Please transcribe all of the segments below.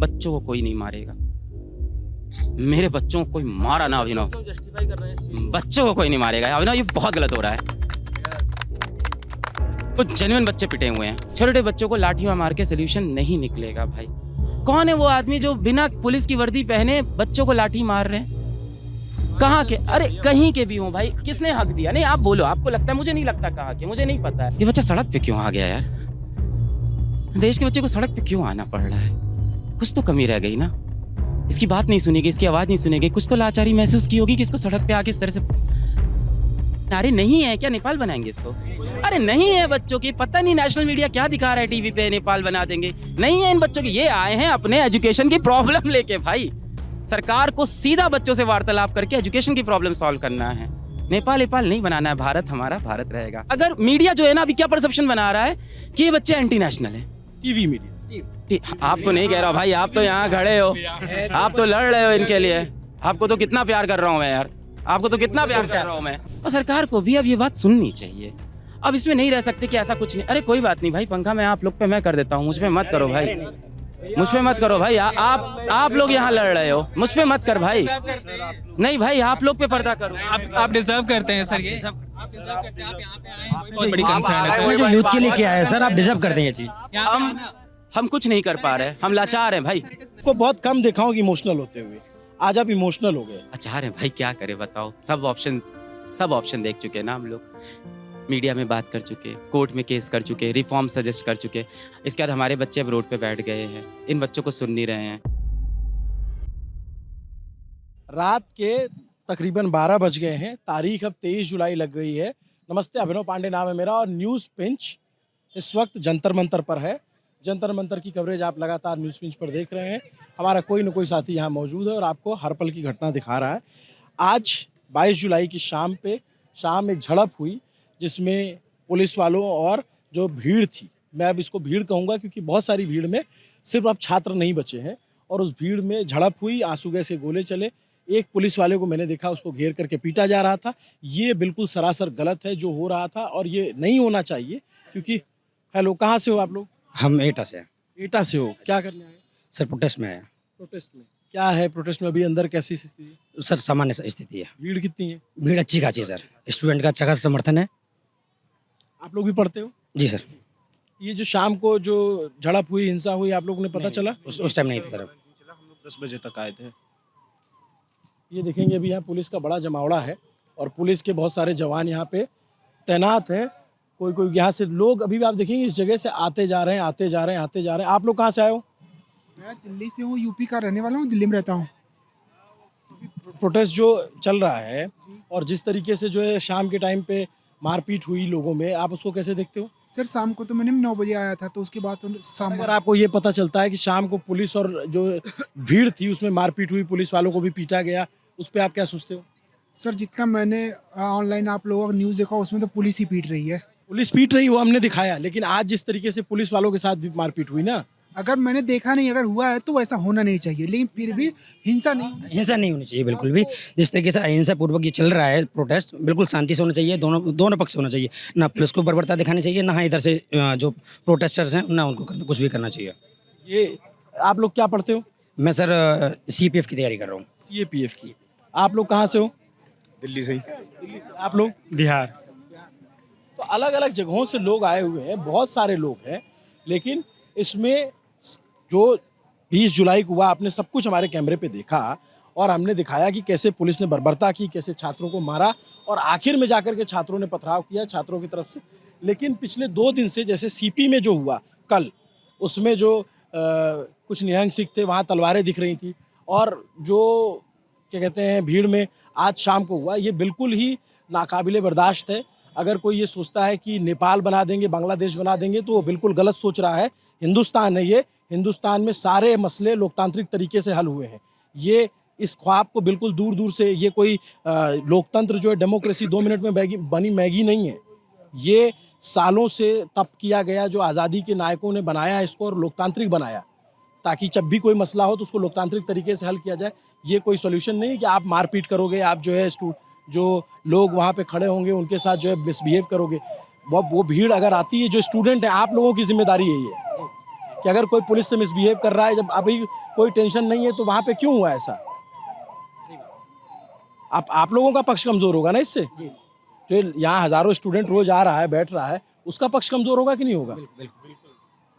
बच्चों को कोई नहीं मारेगा। मेरे बच्चों को कोई मारा ना अभिनव, जस्टिफाई कर रहे हैं इस चीज़ को? बच्चों को कोई नहीं मारेगा अभिनव, ये बहुत गलत हो रहा है। कुछ जेन्युइन बच्चे पिटे हुए हैं, छोटे छोटे बच्चों को लाठियां मार के सोल्यूशन नहीं निकलेगा भाई। कौन है वो आदमी जो बिना पुलिस की वर्दी पहने बच्चों को लाठी मार रहे हैं? कहाँ के? अरे कहीं के भी हो भाई, किसने हक दिया? नहीं आप बोलो, आपको लगता है, मुझे नहीं लगता कहाँ के, मुझे नहीं पता है। ये बच्चा सड़क पे क्यों आ गया यार? देश के बच्चे को सड़क पे क्यों आना पड़ रहा है? कुछ तो कमी रह गई ना। इसकी बात नहीं सुनेगी, इसकी आवाज नहीं सुनेगी, कुछ तो लाचारी महसूस की होगी कि इसको सड़क पे आके इस तरह से। अरे नहीं है क्या नेपाल बनाएंगे इसको? अरे नहीं है बच्चों की, पता नहीं नेशनल मीडिया क्या दिखा रहा है टीवी पे, नेपाल बना देंगे। नहीं है इन बच्चों की, ये आए हैं अपने एजुकेशन की प्रॉब्लम लेके भाई। सरकार को सीधा बच्चों से वार्तालाप करके एजुकेशन की प्रॉब्लम सॉल्व करना है। नेपाल नहीं बनाना है, भारत हमारा भारत रहेगा। अगर मीडिया जो है ना अभी क्या परसेप्शन बना रहा है कि ये बच्चे एंटी नेशनल है, टीवी मीडिया। आपको नहीं कह रहा भाई, आप तो यहाँ खड़े हो, आप तो लड़ रहे हो इनके लिए। आपको तो कितना प्यार कर रहा हूँ मैं यार, आपको तो कितना प्यार कर रहा हूँ मैं। और सरकार को भी अब ये बात सुननी चाहिए। अब इसमें नहीं रह सकते कि ऐसा कुछ नहीं। अरे कोई बात नहीं भाई, पंखा मैं आप लोग पे मैं कर देता हूँ, मुझ पे मत करो भाई, मुझ पे मत करो भाई। आप लोग यहाँ लड़ रहे हो, मुझ पे मत कर भाई। नहीं भाई, आप लोग पे पर्दा करो। आप डिजर्व करते हैं सर, ये सब आप डिजर्व करते हैं। आप यहाँ पे आए हैं, बहुत बड़ी कंसर्न है सर। जो यूथ के लिए किया है सर, आप डिजर्व करते हैं ये चीज। हम कुछ नहीं कर पा रहे, हम लाचार हैं भाई। को बहुत कम देखा हूँ इमोशनल होते हुए, आज आप इमोशनल हो गए। लाचार हैं भाई, क्या करें बताओ। सब ऑप्शन देख चुके हैं ना हम लोग, मीडिया में बात कर चुके, कोर्ट में केस कर चुके, रिफॉर्म सजेस्ट कर चुके। इसके बाद हमारे बच्चे अब रोड पे बैठ गए हैं, इन बच्चों को सुन नहीं रहे हैं। रात के तकरीबन 12 बज गए हैं, तारीख अब 23 जुलाई लग रही है। नमस्ते, अभिनव पांडे नाम है मेरा और न्यूज़ पिंच इस वक्त जंतर मंतर पर है। जंतर मंतर की कवरेज आप लगातार न्यूज़ पिंच पर देख रहे हैं। हमारा कोई न कोई साथी यहाँ मौजूद है और आपको हर पल की घटना दिखा रहा है। आज 22 जुलाई की शाम एक झड़प हुई जिसमें पुलिस वालों और जो भीड़ थी, मैं अब इसको भीड़ कहूँगा क्योंकि बहुत सारी भीड़ में सिर्फ अब छात्र नहीं बचे हैं, और उस भीड़ में झड़प हुई, आंसू गैस के गोले चले। एक पुलिस वाले को मैंने देखा, उसको घेर करके पीटा जा रहा था। ये बिल्कुल सरासर गलत है जो हो रहा था और ये नहीं होना चाहिए। क्योंकि हेलो, कहाँ से हो आप लोग? हम एटा से हैं एटा से हो, क्या करने आए? सर, प्रोटेस्ट में आए हैं। प्रोटेस्ट में क्या है? प्रोटेस्ट में अभी अंदर कैसी स्थिति है? सर, सामान्य स्थिति है। भीड़ कितनी है? भीड़ अच्छी खासी है सर, स्टूडेंट का अच्छा खासा समर्थन है। आप लोग भी पढ़ते हो? जी सर। ये जो शाम को जो झड़प हुई, हिंसा हुई, आप लोगों ने पता चला? उस टाइम नहीं था सर। हम लोग 10 बजे तक आए थे। ये देखेंगे अभी यहाँ पुलिस का बड़ा जमावड़ा है और पुलिस के बहुत सारे जवान यहाँ पे तैनात हैं। कोई यहाँ से लोग अभी भी आप देखेंगे इस जगह से आते जा रहे हैं। आप लोग कहाँ से आए हो? मैं दिल्ली से हूँ, यूपी का रहने वाला हूँ, दिल्ली में रहता हूँ। प्रोटेस्ट जो चल रहा है और जिस तरीके से जो है शाम के टाइम पे मारपीट हुई लोगों में, आप उसको कैसे देखते हो? सर, शाम को तो मैंने 9 बजे आया था, तो उसके बाद तो शाम अगर आपको ये पता चलता है कि शाम को पुलिस और जो भीड़ थी उसमें मारपीट हुई, पुलिस वालों को भी पीटा गया, उस पर आप क्या सोचते हो? सर, जितना मैंने ऑनलाइन आप लोगों का न्यूज़ देखा उसमें तो पुलिस ही पीट रही है। पुलिस पीट रही वो हमने दिखाया, लेकिन आज जिस तरीके से पुलिस वालों के साथ भी मारपीट हुई ना, अगर मैंने देखा नहीं, अगर हुआ है तो वैसा होना नहीं चाहिए, लेकिन फिर भी हिंसा नहीं होनी चाहिए बिल्कुल भी। जिस तरीके से अहिंसा पूर्वक ये चल रहा है प्रोटेस्ट, बिल्कुल शांति से होना चाहिए। दोनों पक्ष से होना चाहिए, ना पुलिस को बर्बरता दिखानी चाहिए, ना इधर से जो प्रोटेस्टर्स हैं ना उनको कुछ भी करना चाहिए। ये आप लोग क्या पढ़ते हो? मैं सर CPF की तैयारी कर रहा हूँ। CAPF की। आप लोग कहाँ से हो? दिल्ली से ही। आप लोग? बिहार। तो अलग अलग जगहों से लोग आए हुए हैं, बहुत सारे लोग हैं, लेकिन इसमें जो 20 जुलाई को हुआ, आपने सब कुछ हमारे कैमरे पे देखा और हमने दिखाया कि कैसे पुलिस ने बर्बरता की, कैसे छात्रों को मारा और आखिर में जाकर के छात्रों ने पथराव किया छात्रों की तरफ से। लेकिन पिछले 2 दिन से जैसे CP में जो हुआ कल, उसमें जो कुछ निहंग सिख थे, वहाँ तलवारें दिख रही थी, और जो क्या कहते हैं भीड़ में आज शाम को हुआ, ये बिल्कुल ही नाकाबिले बर्दाश्त है। अगर कोई ये सोचता है कि नेपाल बना देंगे, बांग्लादेश बना देंगे, तो वो बिल्कुल गलत सोच रहा है। हिंदुस्तान है ये, हिंदुस्तान में सारे मसले लोकतांत्रिक तरीके से हल हुए हैं। ये इस ख्वाब को बिल्कुल दूर दूर से, ये कोई लोकतंत्र जो है, डेमोक्रेसी 2 मिनट में बनी मैगी नहीं है। ये सालों से तप किया गया, जो आज़ादी के नायकों ने बनाया इसको और लोकतांत्रिक बनाया, ताकि जब भी कोई मसला हो तो उसको लोकतांत्रिक तरीके से हल किया जाए। ये कोई सॉल्यूशन नहीं है कि आप मारपीट करोगे, आप जो है जो लोग वहाँ पे खड़े होंगे उनके साथ जो है मिसबिहेव करोगे। वो भीड़ अगर आती है, जो स्टूडेंट है, आप लोगों की जिम्मेदारी है ये कि अगर कोई पुलिस से मिसबिहेव कर रहा है, जब अभी कोई टेंशन नहीं है, तो वहाँ पे क्यों हुआ ऐसा? आप लोगों का पक्ष कमज़ोर होगा ना इससे। जो यहाँ हज़ारों स्टूडेंट रोज आ रहा है, बैठ रहा है, उसका पक्ष कमज़ोर होगा कि नहीं होगा?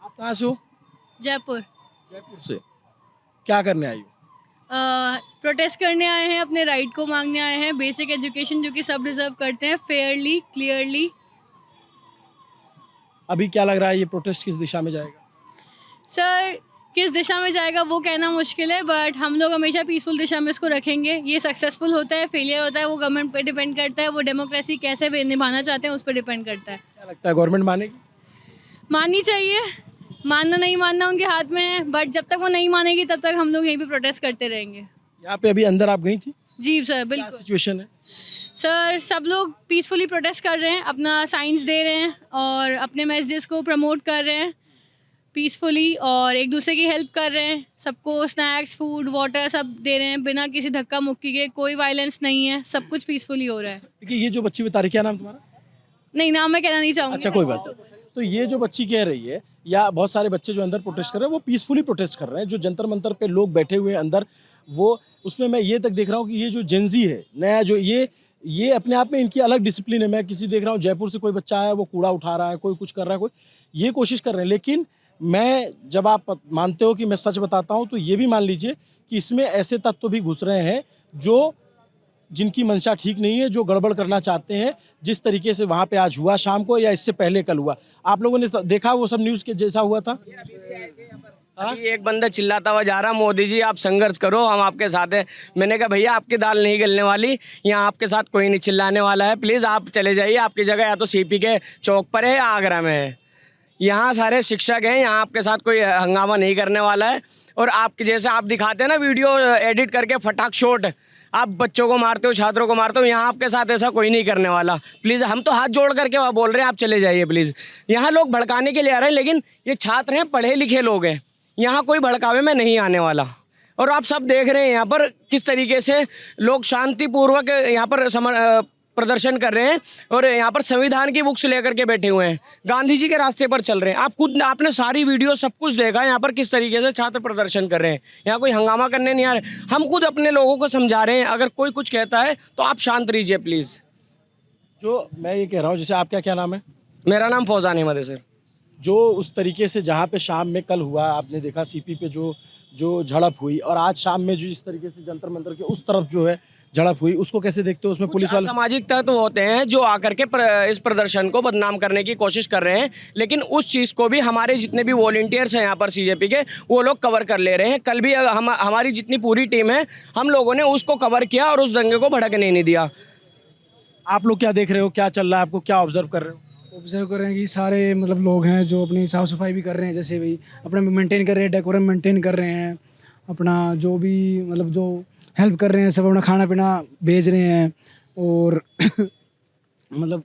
आप कहाँ से हो? जयपुर। जयपुर से। क्या करने आई हो? प्रोटेस्ट करने आए हैं, अपने राइट को मांगने आए हैं, बेसिक एजुकेशन जो कि सब डिजर्व करते हैं, फेयरली, क्लियरली। अभी क्या लग रहा है ये प्रोटेस्ट किस दिशा में जाएगा? सर, किस दिशा में जाएगा वो कहना मुश्किल है, बट हम लोग हमेशा पीसफुल दिशा में इसको रखेंगे। ये सक्सेसफुल होता है, फेलियर होता है, वो गवर्नमेंट पे डिपेंड करता है, वो डेमोक्रेसी कैसे निभाना चाहते हैं उस पर डिपेंड करता है। क्या लगता है गवर्नमेंट मानेगी? माननी चाहिए, मानना नहीं मानना उनके हाथ में है, बट जब तक वो नहीं मानेगी तब तक हम लोग यहीं पे प्रोटेस्ट करते रहेंगे। यहाँ पे अभी अंदर आप गई थी, जी सर, क्या बिल्कुल। सिचुएशन है? सर, सब लोग पीसफुली प्रोटेस्ट कर रहे हैं, अपना साइंस दे रहे हैं और अपने मैसेजेस को प्रमोट कर रहे हैं पीसफुली, और एक दूसरे की हेल्प कर रहे हैं। सबको स्नैक्स, फूड, वाटर सब दे रहे हैं बिना किसी धक्का मुक्की के। कोई वायलेंस नहीं है, सब कुछ पीसफुली हो रहा है। देखिए, ये जो बच्ची बता रही, क्या नाम तुम्हारा? नहीं, नाम मैं कहना नहीं चाहूँगी। अच्छा, कोई बात नहीं। तो ये जो बच्ची कह रही है, या बहुत सारे बच्चे जो अंदर प्रोटेस्ट कर रहे हैं, वो पीसफुली प्रोटेस्ट कर रहे हैं। जो जंतर मंतर पे लोग बैठे हुए हैं अंदर, वो उसमें मैं ये तक देख रहा हूँ कि ये जो जेंजी है नया, जो ये अपने आप में इनकी अलग डिसिप्लिन है। मैं किसी देख रहा हूँ जयपुर से कोई बच्चा आया, वो कूड़ा उठा रहा है, कोई कुछ कर रहा है, कोई ये कोशिश कर रहे हैं। लेकिन मैं, जब आप मानते हो कि मैं सच बताता हूँ, तो ये भी मान लीजिए कि इसमें ऐसे तत्व भी घुस रहे हैं जो जिनकी मंशा ठीक नहीं है, जो गड़बड़ करना चाहते हैं। जिस तरीके से वहाँ पे आज हुआ शाम को, या इससे पहले कल हुआ, आप लोगों ने देखा वो सब न्यूज़ के जैसा हुआ था। अभी एक बंदा चिल्लाता हुआ जा रहा, मोदी जी आप संघर्ष करो, हम आपके साथ हैं। मैंने कहा भैया आपकी दाल नहीं गलने वाली, यहाँ आपके साथ कोई नहीं चिल्लाने वाला है, प्लीज़ आप चले जाइए। आपकी जगह या तो सीपी के चौक पर है या आगरा में है। यहाँ सारे शिक्षक हैं, यहाँ आपके साथ कोई हंगामा नहीं करने वाला है। और आपके जैसे आप दिखाते हैं ना वीडियो एडिट करके फटाक शॉट, आप बच्चों को मारते हो, छात्रों को मारते हो, यहाँ आपके साथ ऐसा कोई नहीं करने वाला। प्लीज़, हम तो हाथ जोड़ करके वह बोल रहे हैं, आप चले जाइए प्लीज़। यहाँ लोग भड़काने के लिए आ रहे हैं, लेकिन ये छात्र हैं, पढ़े लिखे लोग हैं, यहाँ कोई भड़कावे में नहीं आने वाला। और आप सब देख रहे हैं यहाँ पर किस तरीके से लोग शांतिपूर्वक यहाँ पर प्रदर्शन कर रहे हैं, और यहाँ पर संविधान की बुक्स लेकर के बैठे हुए हैं, गांधी जी के रास्ते पर चल रहे हैं। आपने सारी वीडियो सब कुछ देखा यहाँ पर किस तरीके से छात्र प्रदर्शन कर रहे हैं। यहाँ कोई हंगामा करने नहीं आ रहे, हम खुद अपने लोगों को समझा रहे हैं। अगर कोई कुछ कहता है तो आप शांत रहिए प्लीज़। जो मैं ये कह रहा हूँ, जैसे आपका क्या नाम है? मेरा नाम फौजान अहमद है सर। जो उस तरीके से जहाँ पे शाम में कल हुआ, आपने देखा सीपी पे जो झड़प हुई, और आज शाम में जो इस तरीके से जंतर मंतर के उस तरफ जो है झड़प हुई, उसको कैसे देखते हो? उसमें पुलिस वाले सामाजिक तत्व होते हैं जो आकर के इस प्रदर्शन को बदनाम करने की कोशिश कर रहे हैं, लेकिन उस चीज़ को भी हमारे जितने भी वॉलंटियर्स हैं यहाँ पर सीजेपी के, वो लोग कवर कर ले रहे हैं। कल भी हमारी जितनी पूरी टीम है, हम लोगों ने उसको कवर किया और उस दंगे को भड़कने नहीं दिया। आप लोग क्या देख रहे हो, क्या चल रहा है, आपको क्या ऑब्जर्व कर रहे हो? ऑब्जर्व कर रहे हैं कि सारे मतलब लोग हैं जो अपनी साफ़ सफाई भी कर रहे हैं, जैसे भाई अपना मेंटेन कर रहे हैं, डेकोरम मेंटेन कर रहे हैं, अपना जो भी मतलब जो हेल्प कर रहे हैं, सब अपना खाना पीना भेज रहे हैं। और मतलब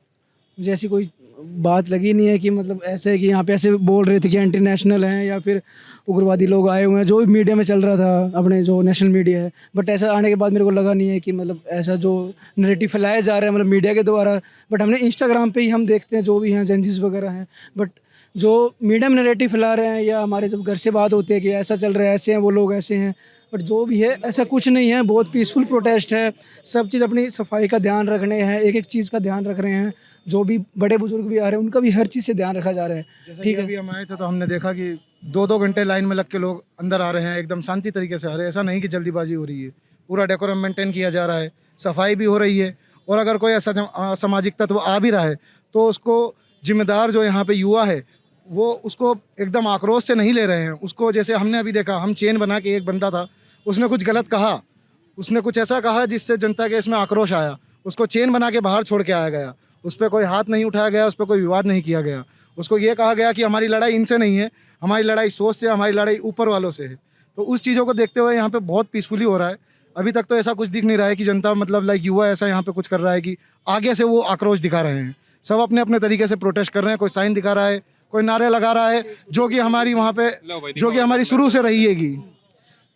मुझे ऐसी कोई बात लगी नहीं है कि मतलब ऐसे कि यहाँ पे ऐसे बोल रहे थे कि एंटी नेशनल हैं या फिर उग्रवादी लोग आए हुए हैं, जो भी मीडिया में चल रहा था, अपने जो नेशनल मीडिया है। बट ऐसा आने के बाद मेरे को लगा नहीं है कि मतलब ऐसा जो नैरेटिव फैलाया जा रहा है मतलब मीडिया के द्वारा। बट हमने इंस्टाग्राम पे ही हम देखते हैं जो भी हैं जेंजीज वगैरह हैं, बट जो मीडिया में नैरेटिव फैला रहे हैं, या हमारे जब घर से बात होती है कि ऐसा चल रहा है, ऐसे हैं वो लोग, ऐसे हैं, बट जो भी है ऐसा कुछ नहीं है। बहुत पीसफुल प्रोटेस्ट है, सब चीज़ अपनी सफाई का ध्यान रखने हैं, एक एक चीज़ का ध्यान रख रहे हैं। जो भी बड़े बुजुर्ग भी आ रहे हैं, उनका भी हर चीज़ से ध्यान रखा जा रहा है। ठीक है, अभी हम आए थे तो हमने देखा कि 2-2 घंटे लाइन में लग के लोग अंदर आ रहे हैं, एकदम शांति तरीके से आ रहे हैं। ऐसा नहीं कि जल्दीबाजी हो रही है, पूरा डेकोरम मेंटेन किया जा रहा है, सफाई भी हो रही है। और अगर कोई ऐसा असामाजिक तत्व आ भी रहा है तो उसको जिम्मेदार जो यहाँ पे युवा है, वो उसको एकदम आक्रोश से नहीं ले रहे हैं उसको। जैसे हमने अभी देखा, हम चेन बना के, एक बंदा था, उसने कुछ गलत कहा, उसने कुछ ऐसा कहा जिससे जनता के इसमें आक्रोश आया, उसको चेन बना के बाहर छोड़ के आया गया। उस पर कोई हाथ नहीं उठाया गया, उस पर कोई विवाद नहीं किया गया। उसको ये कहा गया कि हमारी लड़ाई इनसे नहीं है, हमारी लड़ाई सोच से, हमारी लड़ाई ऊपर वालों से है। तो उस चीज़ों को देखते हुए यहाँ पे बहुत पीसफुली हो रहा है। अभी तक तो ऐसा कुछ दिख नहीं रहा है कि जनता मतलब लाइक युवा ऐसा यहाँ पे कुछ कर रहा है कि आगे से वो आक्रोश दिखा रहे हैं। सब अपने अपने तरीके से प्रोटेस्ट कर रहे हैं, कोई साइन दिखा रहा है, कोई नारे लगा रहा है, जो कि हमारी वहाँ पे, जो कि हमारी शुरू से रही हैगी।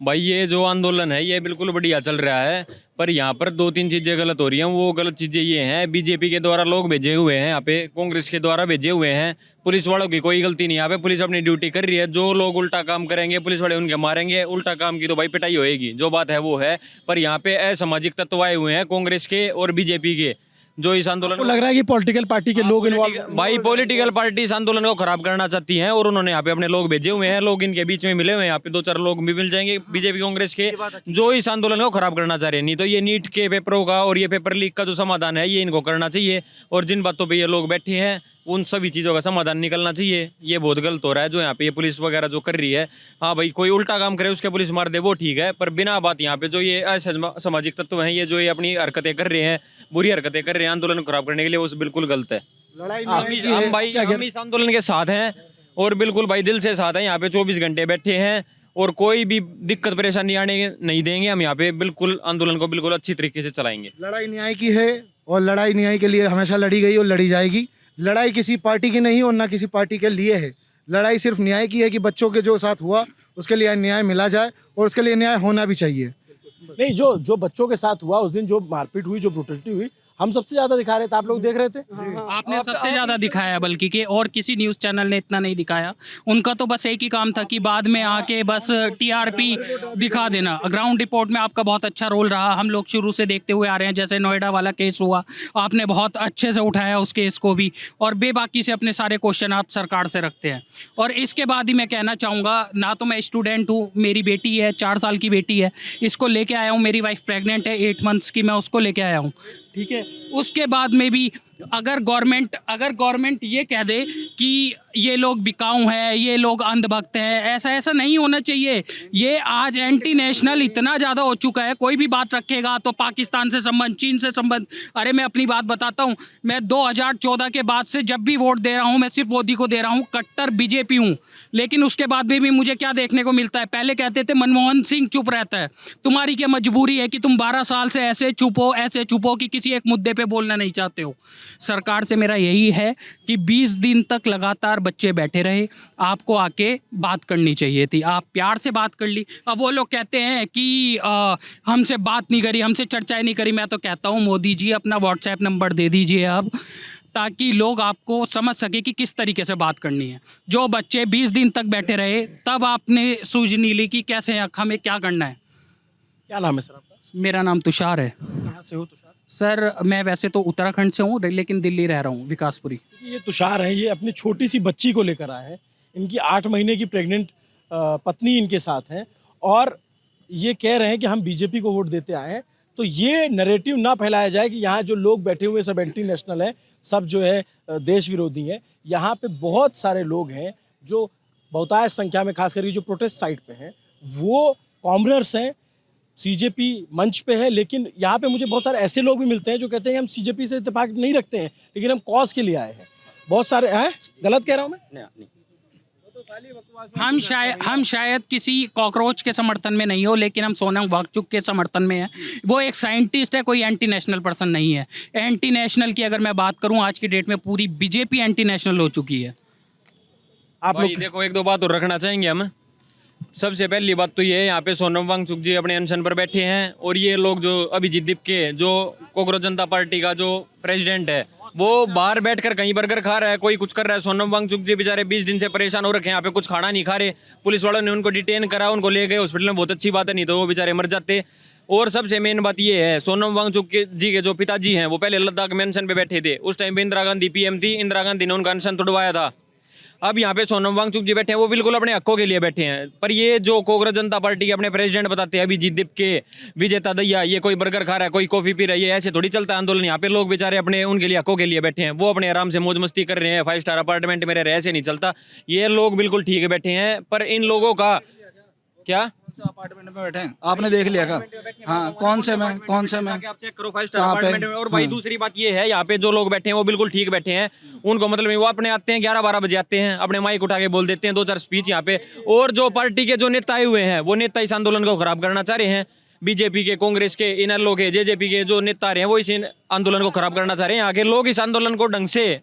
भाई ये जो आंदोलन है ये बिल्कुल बढ़िया चल रहा है, पर यहाँ पर 2-3 चीज़ें गलत हो रही हैं। वो गलत चीज़ें ये हैं, बीजेपी के द्वारा लोग भेजे हुए हैं यहाँ पे, कांग्रेस के द्वारा भेजे हुए हैं। पुलिस वालों की कोई गलती नहीं, यहाँ पे पुलिस अपनी ड्यूटी कर रही है। जो लोग उल्टा काम करेंगे पुलिस वाले उनके मारेंगे, उल्टा काम की तो भाई पिटाई होएगी, जो बात है वो है। पर यहाँ पे असामाजिक तत्व आए हुए हैं कांग्रेस के और बीजेपी के, जो इस आंदोलन को लग रहा है कि पॉलिटिकल पार्टी के लोग इन्वॉल्व, भाई पॉलिटिकल पार्टी इस आंदोलन को खराब करना चाहती हैं और उन्होंने यहाँ पे अपने लोग भेजे हुए हैं। लोग इनके बीच में मिले हुए हैं, यहाँ पे 2-4 लोग भी मिल जाएंगे बीजेपी कांग्रेस के, जो इस आंदोलन को खराब करना चाह रहे हैं। नहीं तो ये नीट के पेपरों का और ये पेपर लीक का जो समाधान है ये इनको करना चाहिए, और जिन बातों पर ये लोग बैठे हैं उन सभी चीज़ों का समाधान निकलना चाहिए। ये बहुत गलत हो रहा है जो यहाँ पे ये पुलिस वगैरह जो कर रही है। हाँ भाई, कोई उल्टा काम करे उसके पुलिस मार दे वो ठीक है, पर बिना बात यहाँ पे जो ये असामाजिक तत्व हैं, ये जो ये अपनी हरकतें कर रहे हैं, बुरी हरकतें कर रहे हैं आंदोलन को खराब करने के लिए, वो बिल्कुल गलत है। हम भाई हम इस आंदोलन के साथ हैं और बिल्कुल भाई दिल से साथ हैं। यहाँ पे 24 घंटे बैठे हैं और कोई भी दिक्कत परेशानी आने नहीं देंगे। हम यहाँ पे बिल्कुल आंदोलन को बिल्कुल अच्छी तरीके से चलाएंगे। लड़ाई न्याय की है और लड़ाई न्याय के लिए हमेशा लड़ी गई और लड़ी जाएगी। लड़ाई किसी पार्टी की नहीं और ना किसी पार्टी के लिए है। लड़ाई सिर्फ न्याय की है कि बच्चों के जो साथ हुआ उसके लिए न्याय मिला जाए और उसके लिए न्याय होना भी चाहिए। नहीं, जो बच्चों के साथ हुआ उस दिन, जो मारपीट हुई, जो ब्रुटलिटी हुई, हम सबसे ज्यादा दिखा रहे थे, आप लोग देख रहे थे। आपने सबसे ज्यादा दिखाया, बल्कि के और किसी न्यूज़ चैनल ने इतना नहीं दिखाया। उनका तो बस एक ही काम था कि बाद में आके बस टीआरपी दिखा देना। ग्राउंड रिपोर्ट में आपका बहुत अच्छा रोल रहा, हम लोग शुरू से देखते हुए आ रहे हैं। जैसे नोएडा वाला केस हुआ, आपने बहुत अच्छे से उठाया उस केस को भी, और बेबाकी से अपने सारे क्वेश्चन आप सरकार से रखते हैं। और इसके बाद ही मैं कहना चाहूँगा, ना तो मैं स्टूडेंट हूँ, मेरी बेटी है 4 साल की बेटी है, इसको लेके आया हूँ। मेरी वाइफ प्रेग्नेंट है 8 मंथ्स की, मैं उसको लेके आया हूँ, ठीक है। उसके बाद में भी अगर गवर्नमेंट ये कह दे कि ये लोग बिकाऊ हैं, ये लोग अंधभक्त हैं, ऐसा नहीं होना चाहिए। ये आज एंटी नेशनल इतना ज़्यादा हो चुका है, कोई भी बात रखेगा तो पाकिस्तान से संबंध, चीन से संबंध। अरे मैं अपनी बात बताता हूँ, मैं 2014 के बाद से जब भी वोट दे रहा हूँ, मैं सिर्फ मोदी को दे रहा हूँ, कट्टर बीजेपी हूँ। लेकिन उसके बाद भी मुझे क्या देखने को मिलता है, पहले कहते थे मनमोहन सिंह चुप रहता है, तुम्हारी क्या मजबूरी है कि तुम 12 साल से ऐसे चुप हो कि किसी एक मुद्दे पे बोलना नहीं चाहते हो। सरकार से मेरा यही है कि 20 दिन तक लगातार बच्चे बैठे रहे, आपको आके बात करनी चाहिए थी, आप प्यार से बात कर ली। अब वो लोग कहते हैं कि हमसे बात नहीं करी, हमसे चर्चाएं नहीं करी। मैं तो कहता हूँ मोदी जी अपना व्हाट्सएप नंबर दे दीजिए अब, ताकि लोग आपको समझ सके कि किस तरीके से बात करनी है। जो बच्चे 20 दिन तक बैठे रहे, तब आपने सूझ नहीं ली कि कैसे हमें क्या करना है। क्या नाम है सर आपका? मेरा नाम तुषार है। कहाँ से हो तुषार? सर मैं वैसे तो उत्तराखंड से हूँ, लेकिन दिल्ली रह रहा हूँ, विकासपुरी। ये तुषार है, ये अपनी छोटी सी बच्ची को लेकर आए हैं। इनकी 8 महीने की प्रेग्नेंट पत्नी इनके साथ हैं और ये कह रहे हैं कि हम बीजेपी को वोट देते आए हैं। तो ये नैरेटिव ना फैलाया जाए कि यहाँ जो लोग बैठे हुए सब एंटी नेशनल है, सब जो है देश विरोधी हैं। यहाँ पे बहुत सारे लोग हैं जो बहुतायत संख्या में, खास करके जो प्रोटेस्ट साइट पे हैं, वो कॉमनर्स हैं, सीजेपी मंच पे है। लेकिन यहाँ पे मुझे बहुत सारे ऐसे लोग भी मिलते हैं जो कहते हैं हम सीजेपी से इत्तेफाक नहीं रखते हैं, लेकिन हम कॉज के लिए आए हैं। बहुत सारे हैं, गलत कह रहा हूँ मैं? नहीं। हम शायद किसी कॉकरोच के समर्थन में नहीं हो, लेकिन हम सोनम वांगचुक के समर्थन में है। वो एक साइंटिस्ट है, कोई एंटी नेशनल पर्सन नहीं है। एंटी नेशनल की अगर मैं बात करूं, आज की डेट में पूरी बीजेपी एंटी नेशनल हो चुकी है। आप लोग देखो, एक दो बात और रखना चाहेंगे हम। सबसे पहली बात तो ये है, यहाँ पे सोनम वांगचुक जी अपने अनशन पर बैठे हैं, और ये लोग जो अभिजीत दीपके, जो कांग्रेस जनता पार्टी का जो प्रेसिडेंट है, वो बाहर बैठकर कहीं बर्गर खा रहा है, कोई कुछ कर रहा है। सोनम वांगचुक जी बेचारे 20 दिन से परेशान हो रखे हैं, यहाँ पे कुछ खाना नहीं खा रहे। पुलिस वालों ने उनको डिटेन करा, उनको ले गए हॉस्पिटल में, बहुत अच्छी बात है, नहीं तो वो बेचारे मर जाते। और सबसे मेन बात ये है, सोनम वांगचुक जी के जो पिताजी हैं वो पहले लद्दाख में अनशन पे बैठे थे। उस टाइम पे इंदिरा गांधी पीएम थी, इंदिरा गांधी ने उनका अनशन तोड़वाया था। अब यहाँ पे सोनम वांगचुक जी बैठे हैं, वो बिल्कुल अपने हकों के लिए बैठे हैं। पर ये जो कांग्रेस जनता पार्टी के अपने प्रेसिडेंट बताते हैं अभिजीत दीपके, विजेता दहिया, ये कोई बर्गर खा रहा है, कोई कॉफी पी रहा है, ये ऐसे थोड़ी चलता है आंदोलन। यहाँ पे लोग बेचारे अपने उनके लिए हकों के लिए बैठे हैं, वो अपने आराम से मौज मस्ती कर रहे हैं, 5 स्टार अपार्टमेंट में रह रहे हैं, ऐसे नहीं चलता। ये लोग बिल्कुल ठीक है बैठे हैं, पर इन लोगों का क्या अपार्टमेंट में बैठे हैं, आपने देख लिया क्या? हाँ, कौन से में आप चेक करो 5 स्टार अपार्टमेंट में। और भाई दूसरी बात ये है, यहाँ पे जो लोग बैठे हैं वो बिल्कुल ठीक बैठे हैं। उनको मतलब नहीं, वो अपने आते हैं 11-12 बजे आते हैं, अपने माइक उठा के बोल देते हैं 2-4 स्पीच यहाँ पे। और जो पार्टी के जो नेता आए हुए हैं, वो नेता इस आंदोलन को खराब करना चाह रहे हैं। बीजेपी के, कांग्रेस के, इनर के, जेजेपी के जो नेता आ रहे हैं, वो इस आंदोलन को खराब करना चाह रहे हैं। आगे लोग इस आंदोलन को ढंग से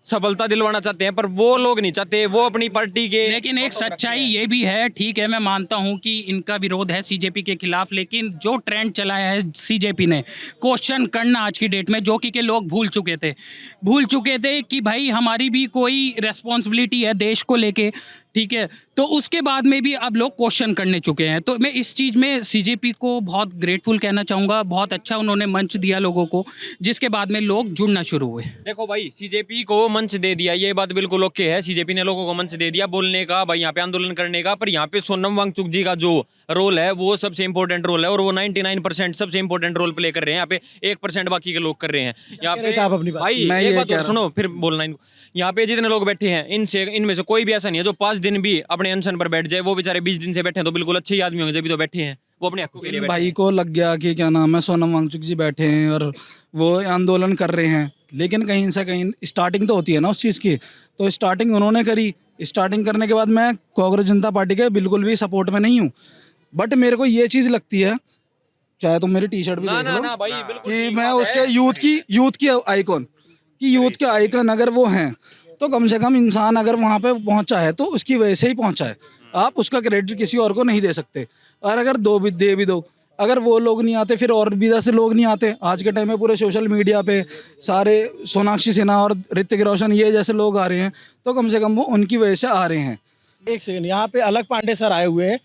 सफलता दिलवाना चाहते हैं, पर वो लोग नहीं चाहते, वो अपनी पार्टी के। लेकिन एक सच्चाई ये भी है, ठीक है मैं मानता हूं कि इनका विरोध है सीजेपी के खिलाफ, लेकिन जो ट्रेंड चलाया है सीजेपी ने क्वेश्चन करना आज की डेट में, जो कि लोग भूल चुके थे कि भाई हमारी भी कोई रेस्पॉन्सिबिलिटी है देश को लेके, ठीक है, तो उसके बाद में भी अब लोग क्वेश्चन करने चुके हैं। तो मैं इस चीज़ में सीजेपी को बहुत ग्रेटफुल कहना चाहूँगा, बहुत अच्छा उन्होंने मंच दिया लोगों को, जिसके बाद में लोग जुड़ना शुरू हुए। देखो भाई, सीजेपी को मंच दे दिया, ये बात बिल्कुल ओके है, सीजेपी ने लोगों को मंच दे दिया बोलने का, भाई यहाँ पे आंदोलन करने का, पर यहाँ पे सोनम वांगचुक जी का जो रोल है वो सबसे इंपॉर्टेंट रोल है, और वो 99% सबसे इंपॉर्टेंट रोल प्ले कर रहे हैं। यहाँ पे 1% बाकी के लोग कर रहे हैं यहाँ पे। आप अपनी बात भाई एक बात और सुनो, फिर बोलना इनको। यहाँ पे जितने लोग बैठे हैं इनमें से कोई भी ऐसा नहीं है जो 5 दिन भी अपने अनशन पर बैठ जाए। वो बेचारे 20 दिन से बैठे हैं तो बिल्कुल अच्छे ही आदमी होंगे, जब भी तो बैठे हैं, वो अपने हकों के लिए बैठे भाई को लग गया कि क्या नाम है, सोनम वांगचुक जी बैठे हैं और वो आंदोलन कर रहे हैं, लेकिन कहीं से कहीं स्टार्टिंग तो होती है ना उस चीज़ की, तो स्टार्टिंग उन्होंने करी। स्टार्टिंग करने के बाद मैं कांग्रेस जनता पार्टी के बिल्कुल भी सपोर्ट में नहीं हूँ, बट मेरे को ये चीज़ लगती है, चाहे तुम मेरी टी शर्ट भी देख लो, कि मैं उसके यूथ की आइकॉन, कि यूथ के आइकन अगर वो हैं तो कम से कम इंसान अगर वहाँ पे पहुँचा है तो उसकी वजह से ही पहुँचा है, आप उसका क्रेडिट किसी और को नहीं दे सकते। और अगर दे भी दो, अगर वो लोग नहीं आते फिर और भी से लोग नहीं आते। आज के टाइम में पूरे सोशल मीडिया पे सारे सोनाक्षी सिन्हा और ऋतिक रोशन ये जैसे लोग आ रहे हैं, तो कम से कम वो उनकी वजह से आ रहे हैं। एक सेकंड, यहाँ पे अलग पांडे सर आए हुए हैं,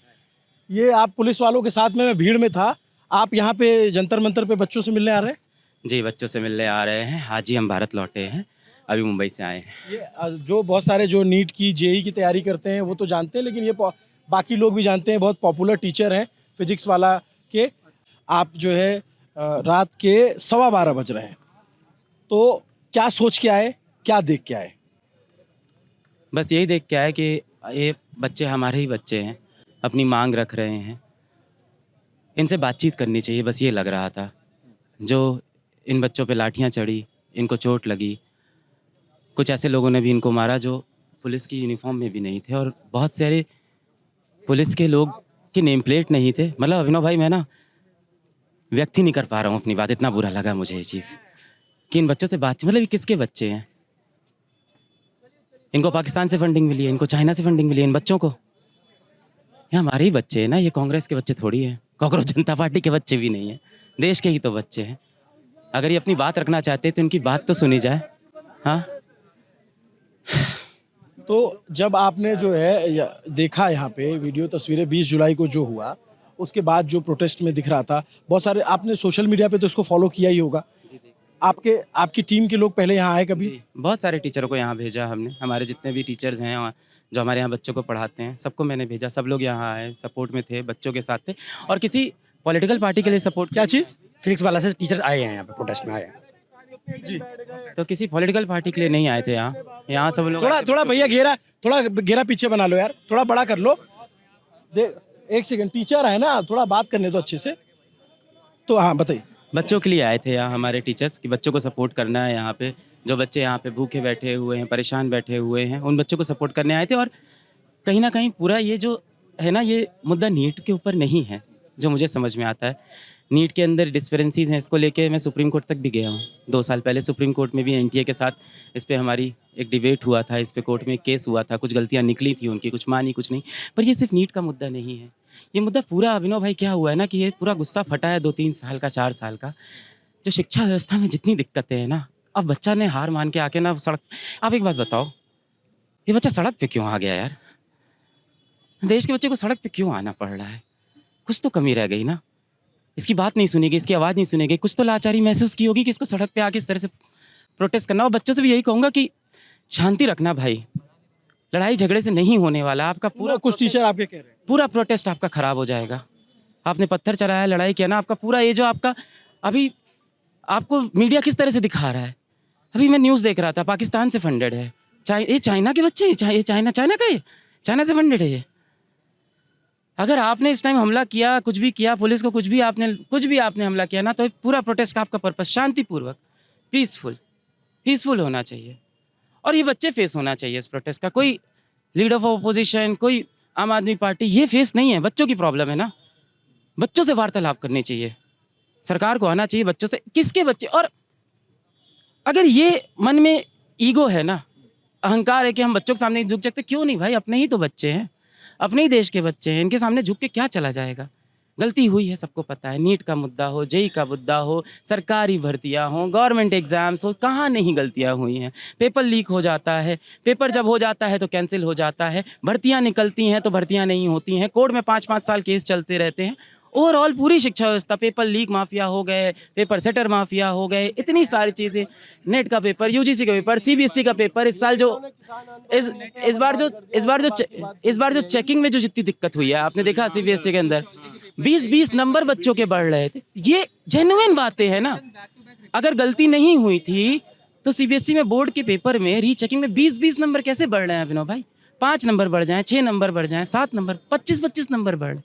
ये आप पुलिस वालों के साथ में, मैं भीड़ में था, आप यहाँ पे जंतर मंतर पे बच्चों से मिलने आ रहे हैं? जी, बच्चों से मिलने आ रहे हैं, आज ही हम भारत लौटे हैं, अभी मुंबई से आए हैं। ये जो बहुत सारे जो नीट की जेई की तैयारी करते हैं वो तो जानते हैं, लेकिन ये बाकी लोग भी जानते हैं, बहुत पॉपुलर टीचर हैं फिजिक्स वाला के। आप जो है रात के 12:15 बज रहे हैं, तो क्या सोच के आए, क्या देख के आए? बस यही देख के आए कि ये बच्चे हमारे ही बच्चे हैं, अपनी मांग रख रहे हैं, इनसे बातचीत करनी चाहिए, बस ये लग रहा था। जो इन बच्चों पे लाठियां चढ़ी, इनको चोट लगी, कुछ ऐसे लोगों ने भी इनको मारा जो पुलिस की यूनिफॉर्म में भी नहीं थे, और बहुत सारे पुलिस के लोग की नेम प्लेट नहीं थे। मतलब अभिनव भाई, मैं ना व्यक्त ही नहीं कर पा रहा हूँ अपनी बात, इतना बुरा लगा मुझे ये चीज़ कि इन बच्चों से बातचीत, मतलब ये किसके बच्चे हैं? इनको पाकिस्तान से फंडिंग मिली है, इनको चाइना से फंडिंग मिली है, इन बच्चों को। ये हमारे ही बच्चे हैं ना, ये कांग्रेस के बच्चे थोड़ी हैं, कांग्रेस जनता पार्टी के बच्चे भी नहीं हैं, देश के ही तो बच्चे हैं। अगर ये अपनी बात रखना चाहते हैं तो इनकी बात तो सुनी जाए। हाँ, तो जब आपने जो है देखा यहाँ पे वीडियो तस्वीरें 20 जुलाई को जो हुआ, उसके बाद जो प्रोटेस्ट में दिख रहा था, बहुत सारे आपने सोशल मीडिया पे तो इसको फॉलो किया ही होगा, आपकी टीम के लोग पहले यहाँ आए कभी? बहुत सारे टीचरों को यहाँ भेजा हमने, हमारे जितने भी टीचर्स हैं जो हमारे यहाँ बच्चों को पढ़ाते हैं, सबको मैंने भेजा, सब लोग यहाँ आए, सपोर्ट में थे, बच्चों के साथ थे, और किसी पॉलिटिकल पार्टी के लिए सपोर्ट। क्या चीज़? फिजिक्स वाला से टीचर आए हैं यहाँ पे, प्रोटेस्ट में आए हैं जी, तो किसी पॉलिटिकल पार्टी के लिए नहीं आए थे यहाँ सब लोग। थोड़ा भैया थोड़ा घेरा पीछे बना लो यार, थोड़ा बड़ा कर लो। एक सेकंड, टीचर है ना, थोड़ा बात करने दो अच्छे से। तो हाँ बताइए। बच्चों के लिए आए थे यहाँ हमारे टीचर्स, कि बच्चों को सपोर्ट करना है। यहाँ पे जो बच्चे यहाँ पे भूखे बैठे हुए हैं, परेशान बैठे हुए हैं, उन बच्चों को सपोर्ट करने आए थे। और कहीं ना कहीं पूरा ये जो है ना, ये मुद्दा नीट के ऊपर नहीं है, जो मुझे समझ में आता है। नीट के अंदर डिस्पेरेंसीज हैं, इसको लेके मैं सुप्रीम कोर्ट तक भी गया हूँ। 2 साल पहले सुप्रीम कोर्ट में भी एनटीए के साथ इस पे हमारी एक डिबेट हुआ था, इस पे कोर्ट में एक केस हुआ था, कुछ गलतियाँ निकली थी उनकी, कुछ मानी कुछ नहीं। पर ये सिर्फ नीट का मुद्दा नहीं है, ये मुद्दा पूरा, अभिनव भाई क्या हुआ है ना, कि ये पूरा गुस्सा फटा है 2-3 साल का, 4 साल का। जो शिक्षा व्यवस्था में जितनी दिक्कतें हैं ना, अब बच्चा ने हार मान के आके ना सड़क, आप एक बात बताओ, ये बच्चा सड़क पे क्यों आ गया यार? देश के बच्चे को सड़क पे क्यों आना पड़ रहा है? कुछ तो कमी रह गई ना, इसकी बात नहीं सुनी गई, इसकी आवाज़ नहीं सुनी गई, कुछ तो लाचारी महसूस की होगी कि इसको सड़क पे आके इस तरह से प्रोटेस्ट करना। और बच्चों से भी यही कहूँगा कि शांति रखना भाई, लड़ाई झगड़े से नहीं होने वाला। आपका पूरा, कुछ टीचर आपके कह रहे हैं, पूरा प्रोटेस्ट आपका खराब हो जाएगा। आपने पत्थर चलाया, लड़ाई किया ना, आपका पूरा ये जो आपका अभी आपको मीडिया किस तरह से दिखा रहा है। अभी मैं न्यूज़ देख रहा था, पाकिस्तान से फंडेड है, ये चाइना के बच्चे, ये चाइना का, ये चाइना से फंडेड है। ये अगर आपने इस टाइम हमला किया, कुछ भी किया, पुलिस को कुछ भी आपने हमला किया ना, तो पूरा प्रोटेस्ट का आपका पर्पस शांतिपूर्वक, पीसफुल होना चाहिए। और ये बच्चे फेस होना चाहिए इस प्रोटेस्ट का। कोई लीडर ऑफ अपोजिशन, कोई आम आदमी पार्टी, ये फेस नहीं है। बच्चों की प्रॉब्लम है ना, बच्चों से वार्तालाप करनी चाहिए, सरकार को आना चाहिए बच्चों से, किसके बच्चे। और अगर ये मन में ईगो है ना, अहंकार है कि हम बच्चों के सामने नहीं झुक सकते। क्यों नहीं भाई, अपने ही तो बच्चे हैं, अपने ही देश के बच्चे हैं, इनके सामने झुक के क्या चला जाएगा। गलती हुई है, सबको पता है। नीट का मुद्दा हो, जेई का मुद्दा हो, सरकारी भर्तियां हो, गवर्नमेंट एग्जाम्स हो, कहाँ नहीं गलतियां हुई हैं। पेपर लीक हो जाता है, पेपर जब हो जाता है तो कैंसिल हो जाता है, भर्तियां निकलती हैं तो भर्तियां नहीं होती हैं, कोर्ट में 5-5 साल केस चलते रहते हैं। ओवरऑल पूरी शिक्षा व्यवस्था, पेपर लीक माफिया हो गए, पेपर सेटर माफिया हो गए, इतनी सारी चीज़ें, नेट का पेपर, यूजीसी का पेपर, सीबीएसई का पेपर, इस साल जो इस बार जो चेकिंग में जो जितनी दिक्कत हुई है, आपने देखा सीबीएसई के अंदर 20-20 नंबर बच्चों के बढ़ रहे थे। ये जेन्युइन बातें हैं ना। अगर गलती नहीं हुई थी तो सीबीएसई में बोर्ड के पेपर में रीचेकिंग में 20-20 नंबर कैसे बढ़ रहे हैं अभिनव भाई? 5 नंबर बढ़ जाएं, 6 नंबर बढ़ जाएं, 7 नंबर, 25-25 नंबर बढ़।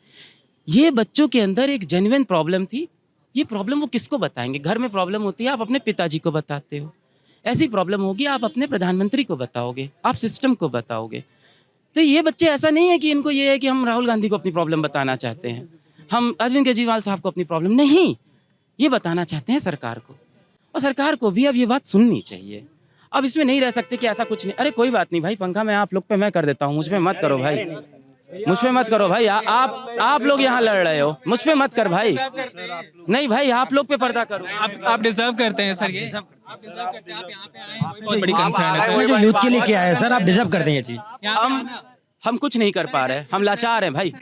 ये बच्चों के अंदर एक जेन्युइन प्रॉब्लम थी। ये प्रॉब्लम वो किसको बताएंगे? घर में प्रॉब्लम होती है, आप अपने पिताजी को बताते हो। ऐसी प्रॉब्लम होगी, आप अपने प्रधानमंत्री को बताओगे, आप सिस्टम को बताओगे। तो ये बच्चे, ऐसा नहीं है कि इनको ये है कि हम राहुल गांधी को अपनी प्रॉब्लम बताना चाहते हैं, हम अरविंद केजरीवाल साहब को अपनी प्रॉब्लम नहीं, ये बताना चाहते हैं सरकार को। और सरकार को भी अब ये बात सुननी चाहिए। अब इसमें नहीं रह सकते कि ऐसा कुछ नहीं। अरे कोई बात नहीं भाई, पंखा मैं आप लोग पे मैं कर देता हूँ, मुझ पे मत करो भाई, मुझ पे मत करो भाई। आप लोग यहाँ लड़ रहे हो, मुझ पे मत कर भाई। नहीं भाई, आप लोग पे पर्दा करो। आप डिजर्व करते हैं सर, ये आप डिजर्व करते हैं। आप यहाँ पे आए हैं, बहुत बड़ी कंसर्न है सर। जो यूथ के लिए किया है सर, आप डिजर्व करते हैं ये चीज़। हम कुछ नहीं कर पा रहे, हम लाचार हैं भाई।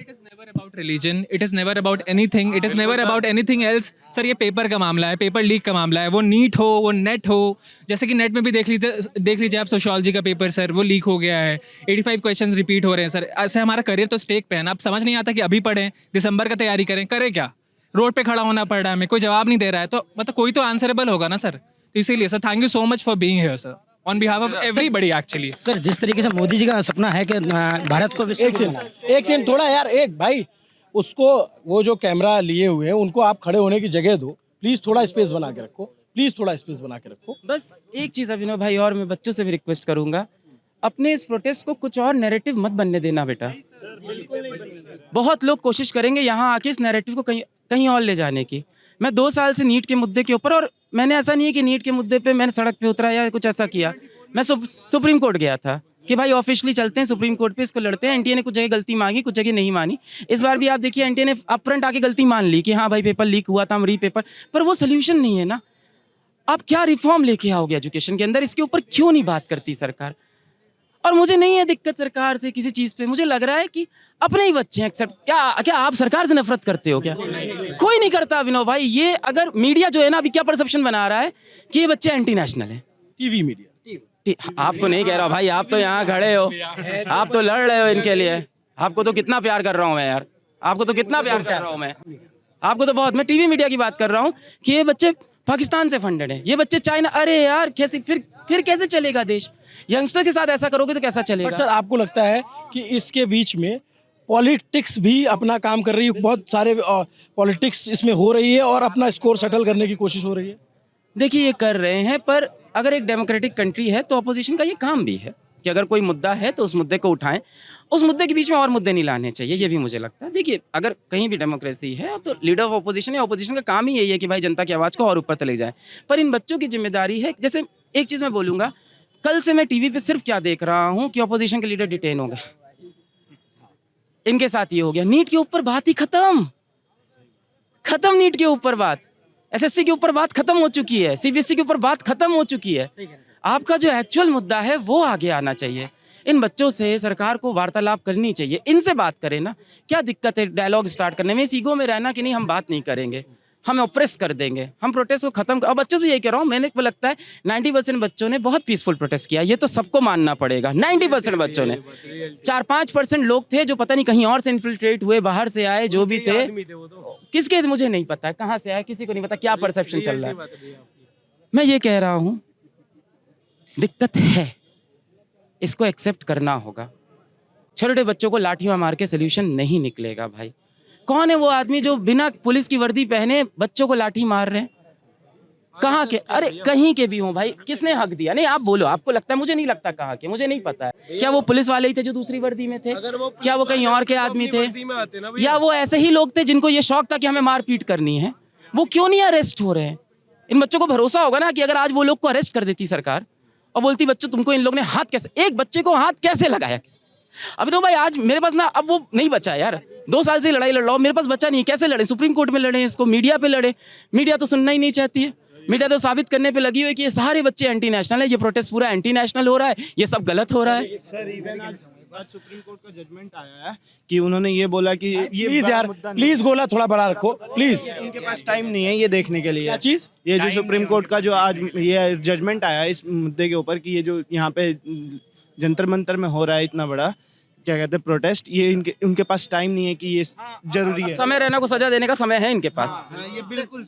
about religion, it is never about anything, it is never about anything else। Sir ये पेपर का मामला है, पेपर लीक का मामला है, वो नीट हो, वो नेट हो। जैसे कि नेट में भी देख लीजिए आप, सोशियोलॉजी का पेपर सर वो लीक हो गया है, 85 क्वेश्चंस रिपीट हो रहे हैं सर। ऐसे हमारा करियर तो स्टेक पे है ना। अब समझ नहीं आता कि अभी पढ़ें, दिसंबर का तैयारी करें क्या? रोड पे खड़ा होना पड़ रहा है हमें, कोई जवाब नहीं दे रहा है, तो मतलब कोई तो आंसरेबल होगा ना सर। तो इसीलिए sir thank you so much for being here sir, on behalf of everybody actually. Sir जिस तरीके से मोदी जी का सपना है कि भारत को एक सेकंड थोड़ा यार, एक भाई उसको, वो जो कैमरा लिए हुए हैं उनको आप खड़े होने की जगह दो प्लीज, थोड़ा स्पेस बना के रखो प्लीज, थोड़ा स्पेस बना के रखो। बस एक चीज़ अभिनव भाई, और मैं बच्चों से भी रिक्वेस्ट करूंगा, अपने इस प्रोटेस्ट को कुछ और नैरेटिव मत बनने देना बेटा। बहुत लोग कोशिश करेंगे यहाँ आके इस नैरेटिव को कहीं और ले जाने की। मैं 2 साल से नीट के मुद्दे के ऊपर, और मैंने ऐसा नहीं है कि नीट के मुद्दे पे मैंने सड़क पे उतरा या कुछ ऐसा किया। मैं सुप्रीम कोर्ट गया था कि भाई ऑफिशियली चलते हैं सुप्रीम कोर्ट पे, इसको लड़ते हैं। एनटीए ने कुछ जगह गलती मांगी, कुछ जगह नहीं मानी। इस बार भी आप देखिए एनटीए ने अपफ्रंट आके गलती मान ली कि हाँ भाई पेपर लीक हुआ था, हम रीपेपर, पर वो सोल्यूशन नहीं है ना। आप क्या रिफॉर्म लेके आओगे एजुकेशन के अंदर? इसके ऊपर क्यों नहीं बात करती सरकार? और मुझे नहीं है दिक्कत सरकार से किसी चीज़ पे, मुझे लग रहा है कि अपने ही बच्चे हैं एक्सेप्ट। क्या आप सरकार से नफरत करते हो क्या? कोई नहीं करता अभिनव भाई। ये अगर मीडिया जो है ना अभी क्या परसेप्शन बना रहा है कि ये बच्चे एंटी नेशनल हैं, टीवी मीडिया। आपको नहीं कह रहा भाई, आप तो यहाँ खड़े हो, आप तो लड़ रहे हो इनके लिए। आपको तो कितना प्यार कर रहा हूँ मैं यार, आपको तो कितना प्यार कर रहा हूँ मैं, आपको तो बहुत। मैं टीवी मीडिया की बात कर रहा हूँ कि ये बच्चे पाकिस्तान से फंडेड है, ये बच्चे चाइना। अरे यार कैसे फिर कैसे चलेगा देश? यंगस्टर के साथ ऐसा करोगे तो कैसा चलेगा? सर आपको लगता है कि इसके बीच में पॉलिटिक्स भी अपना काम कर रही है? बहुत सारे पॉलिटिक्स इसमें हो रही है और अपना स्कोर सेटल करने की कोशिश हो रही है। देखिए ये कर रहे हैं, पर अगर एक डेमोक्रेटिक कंट्री है तो अपोजिशन का ये काम भी है कि अगर कोई मुद्दा है तो उस मुद्दे को उठाएं, उस मुद्दे के बीच में और मुद्दे नहीं लाने चाहिए। ये भी मुझे लगता है। देखिए अगर कहीं भी डेमोक्रेसी है तो लीडर ऑफ अपोजिशन या अपोजिशन का काम ही यही है कि भाई जनता की आवाज़ को और ऊपर तक ले जाए। पर इन बच्चों की जिम्मेदारी है। जैसे एक चीज़ मैं बोलूँगा, कल से मैं टीवी पे सिर्फ क्या देख रहा हूँ कि अपोजिशन के लीडर डिटेन हो गए, इनके साथ ये हो गया। नीट के ऊपर बात ही खत्म नीट के ऊपर बात, एसएससी के ऊपर बात खत्म हो चुकी है, सीबीएसई के ऊपर बात खत्म हो चुकी है। आपका जो एक्चुअल मुद्दा है वो आगे आना चाहिए। इन बच्चों से सरकार को वार्तालाप करनी चाहिए, इनसे बात करें ना। क्या दिक्कत है डायलॉग स्टार्ट करने में? इस ईगो में रहना कि नहीं हम बात नहीं करेंगे, हमें ऑप्रेस कर देंगे, हम प्रोटेस्ट को खत्म और बच्चों से यही कह रहा हूँ। मैंने को लगता है 90% बच्चों ने बहुत पीसफुल प्रोटेस्ट किया, ये तो सबको मानना पड़ेगा। 90% बच्चों ने, 4-5% लोग थे जो पता नहीं कहीं और से इन्फिल्ट्रेट हुए, बाहर से आए, जो भी थे। किसके मुझे नहीं पता कहाँ से आए, किसी को नहीं पता क्या परसेप्शन चल रहा है। मैं ये कह रहा हूँ दिक्कत है, इसको एक्सेप्ट करना होगा। छोटे बच्चों को लाठियाँ मार के सोल्यूशन नहीं निकलेगा भाई। कौन है वो आदमी जो बिना पुलिस की वर्दी पहने बच्चों को लाठी मार रहे हैं? कहाँ के? अरे कहीं के भी हो भाई, किसने हक दिया? नहीं आप बोलो, आपको लगता है, मुझे नहीं लगता कहाँ के, मुझे नहीं पता है। क्या वो पुलिस वाले ही थे जो दूसरी वर्दी में थे? क्या वो कहीं और के आदमी थे? या वो ऐसे ही लोग थे जिनको ये शौक था कि हमें मारपीट करनी है? वो क्यों नहीं अरेस्ट हो रहे हैं? इन बच्चों को भरोसा होगा ना कि अगर आज वो लोग को अरेस्ट कर देती सरकार और बोलती बच्चों तुमको इन लोगों ने हाथ कैसे, एक बच्चे को हाथ कैसे लगाया किसी। अभिनव भाई आज मेरे पास ना अब वो नहीं बचा यार, 2 साल से लड़ाई लड़ रहा हूँ, मेरे पास बचा नहीं, कैसे लड़े, सुप्रीम कोर्ट में लड़े, इसको मीडिया पे लड़े, मीडिया तो सुनना ही नहीं चाहती है। मीडिया तो साबित करने पे लगी हुई है कि ये सारे बच्चे एंटी नेशनल है, ये प्रोटेस्ट पूरा एंटी नेशनल हो रहा है, ये सब गलत हो रहा है। सर इवन आज सुप्रीम कोर्ट का जजमेंट आया है कि उन्होंने ये बोला कि ये प्लीज यार, प्लीज गोला थोड़ा बड़ा रखो प्लीज। उनके पास टाइम नहीं है ये देखने के लिए। क्या चीज? ये जो सुप्रीम कोर्ट का जो आज ये जजमेंट आया इस मुद्दे के ऊपर कि ये जो यहाँ पे जंतर मंतर में हो रहा है इतना बड़ा क्या कहते हैं प्रोटेस्ट, ये उनके पास टाइम नहीं है कि ये जरूरी है। समय रहना को सजा देने का समय है इनके पास। ये बिल्कुल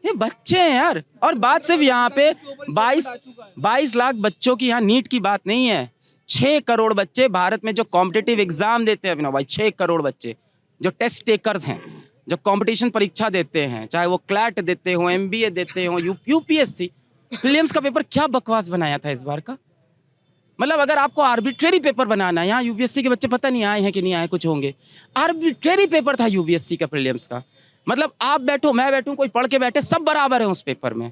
ये बच्चे हैं यार, और बात सिर्फ यहाँ पे 22 लाख बच्चों की यहाँ नीट की बात नहीं है। 6 करोड़ बच्चे भारत में जो कॉम्पिटिटिव एग्जाम देते हैं अभिनव भाई, 6 करोड़ बच्चे जो टेस्ट टेकर्स हैं, जो कंपटीशन परीक्षा देते हैं, चाहे वो क्लैट देते हो, MBA देते हो, यूपीएससी प्रीलिम्स का पेपर क्या बकवास बनाया था इस बार का। मतलब अगर आपको आर्बिट्रेरी पेपर बनाना है, यहाँ यूपीएससी के बच्चे पता नहीं आए हैं कि नहीं आए, कुछ होंगे, आर्बिट्रेरी पेपर था यूपीएससी का प्रीलिम्स का। मतलब आप बैठो, मैं बैठूं, कोई पढ़ के बैठे, सब बराबर है उस पेपर में,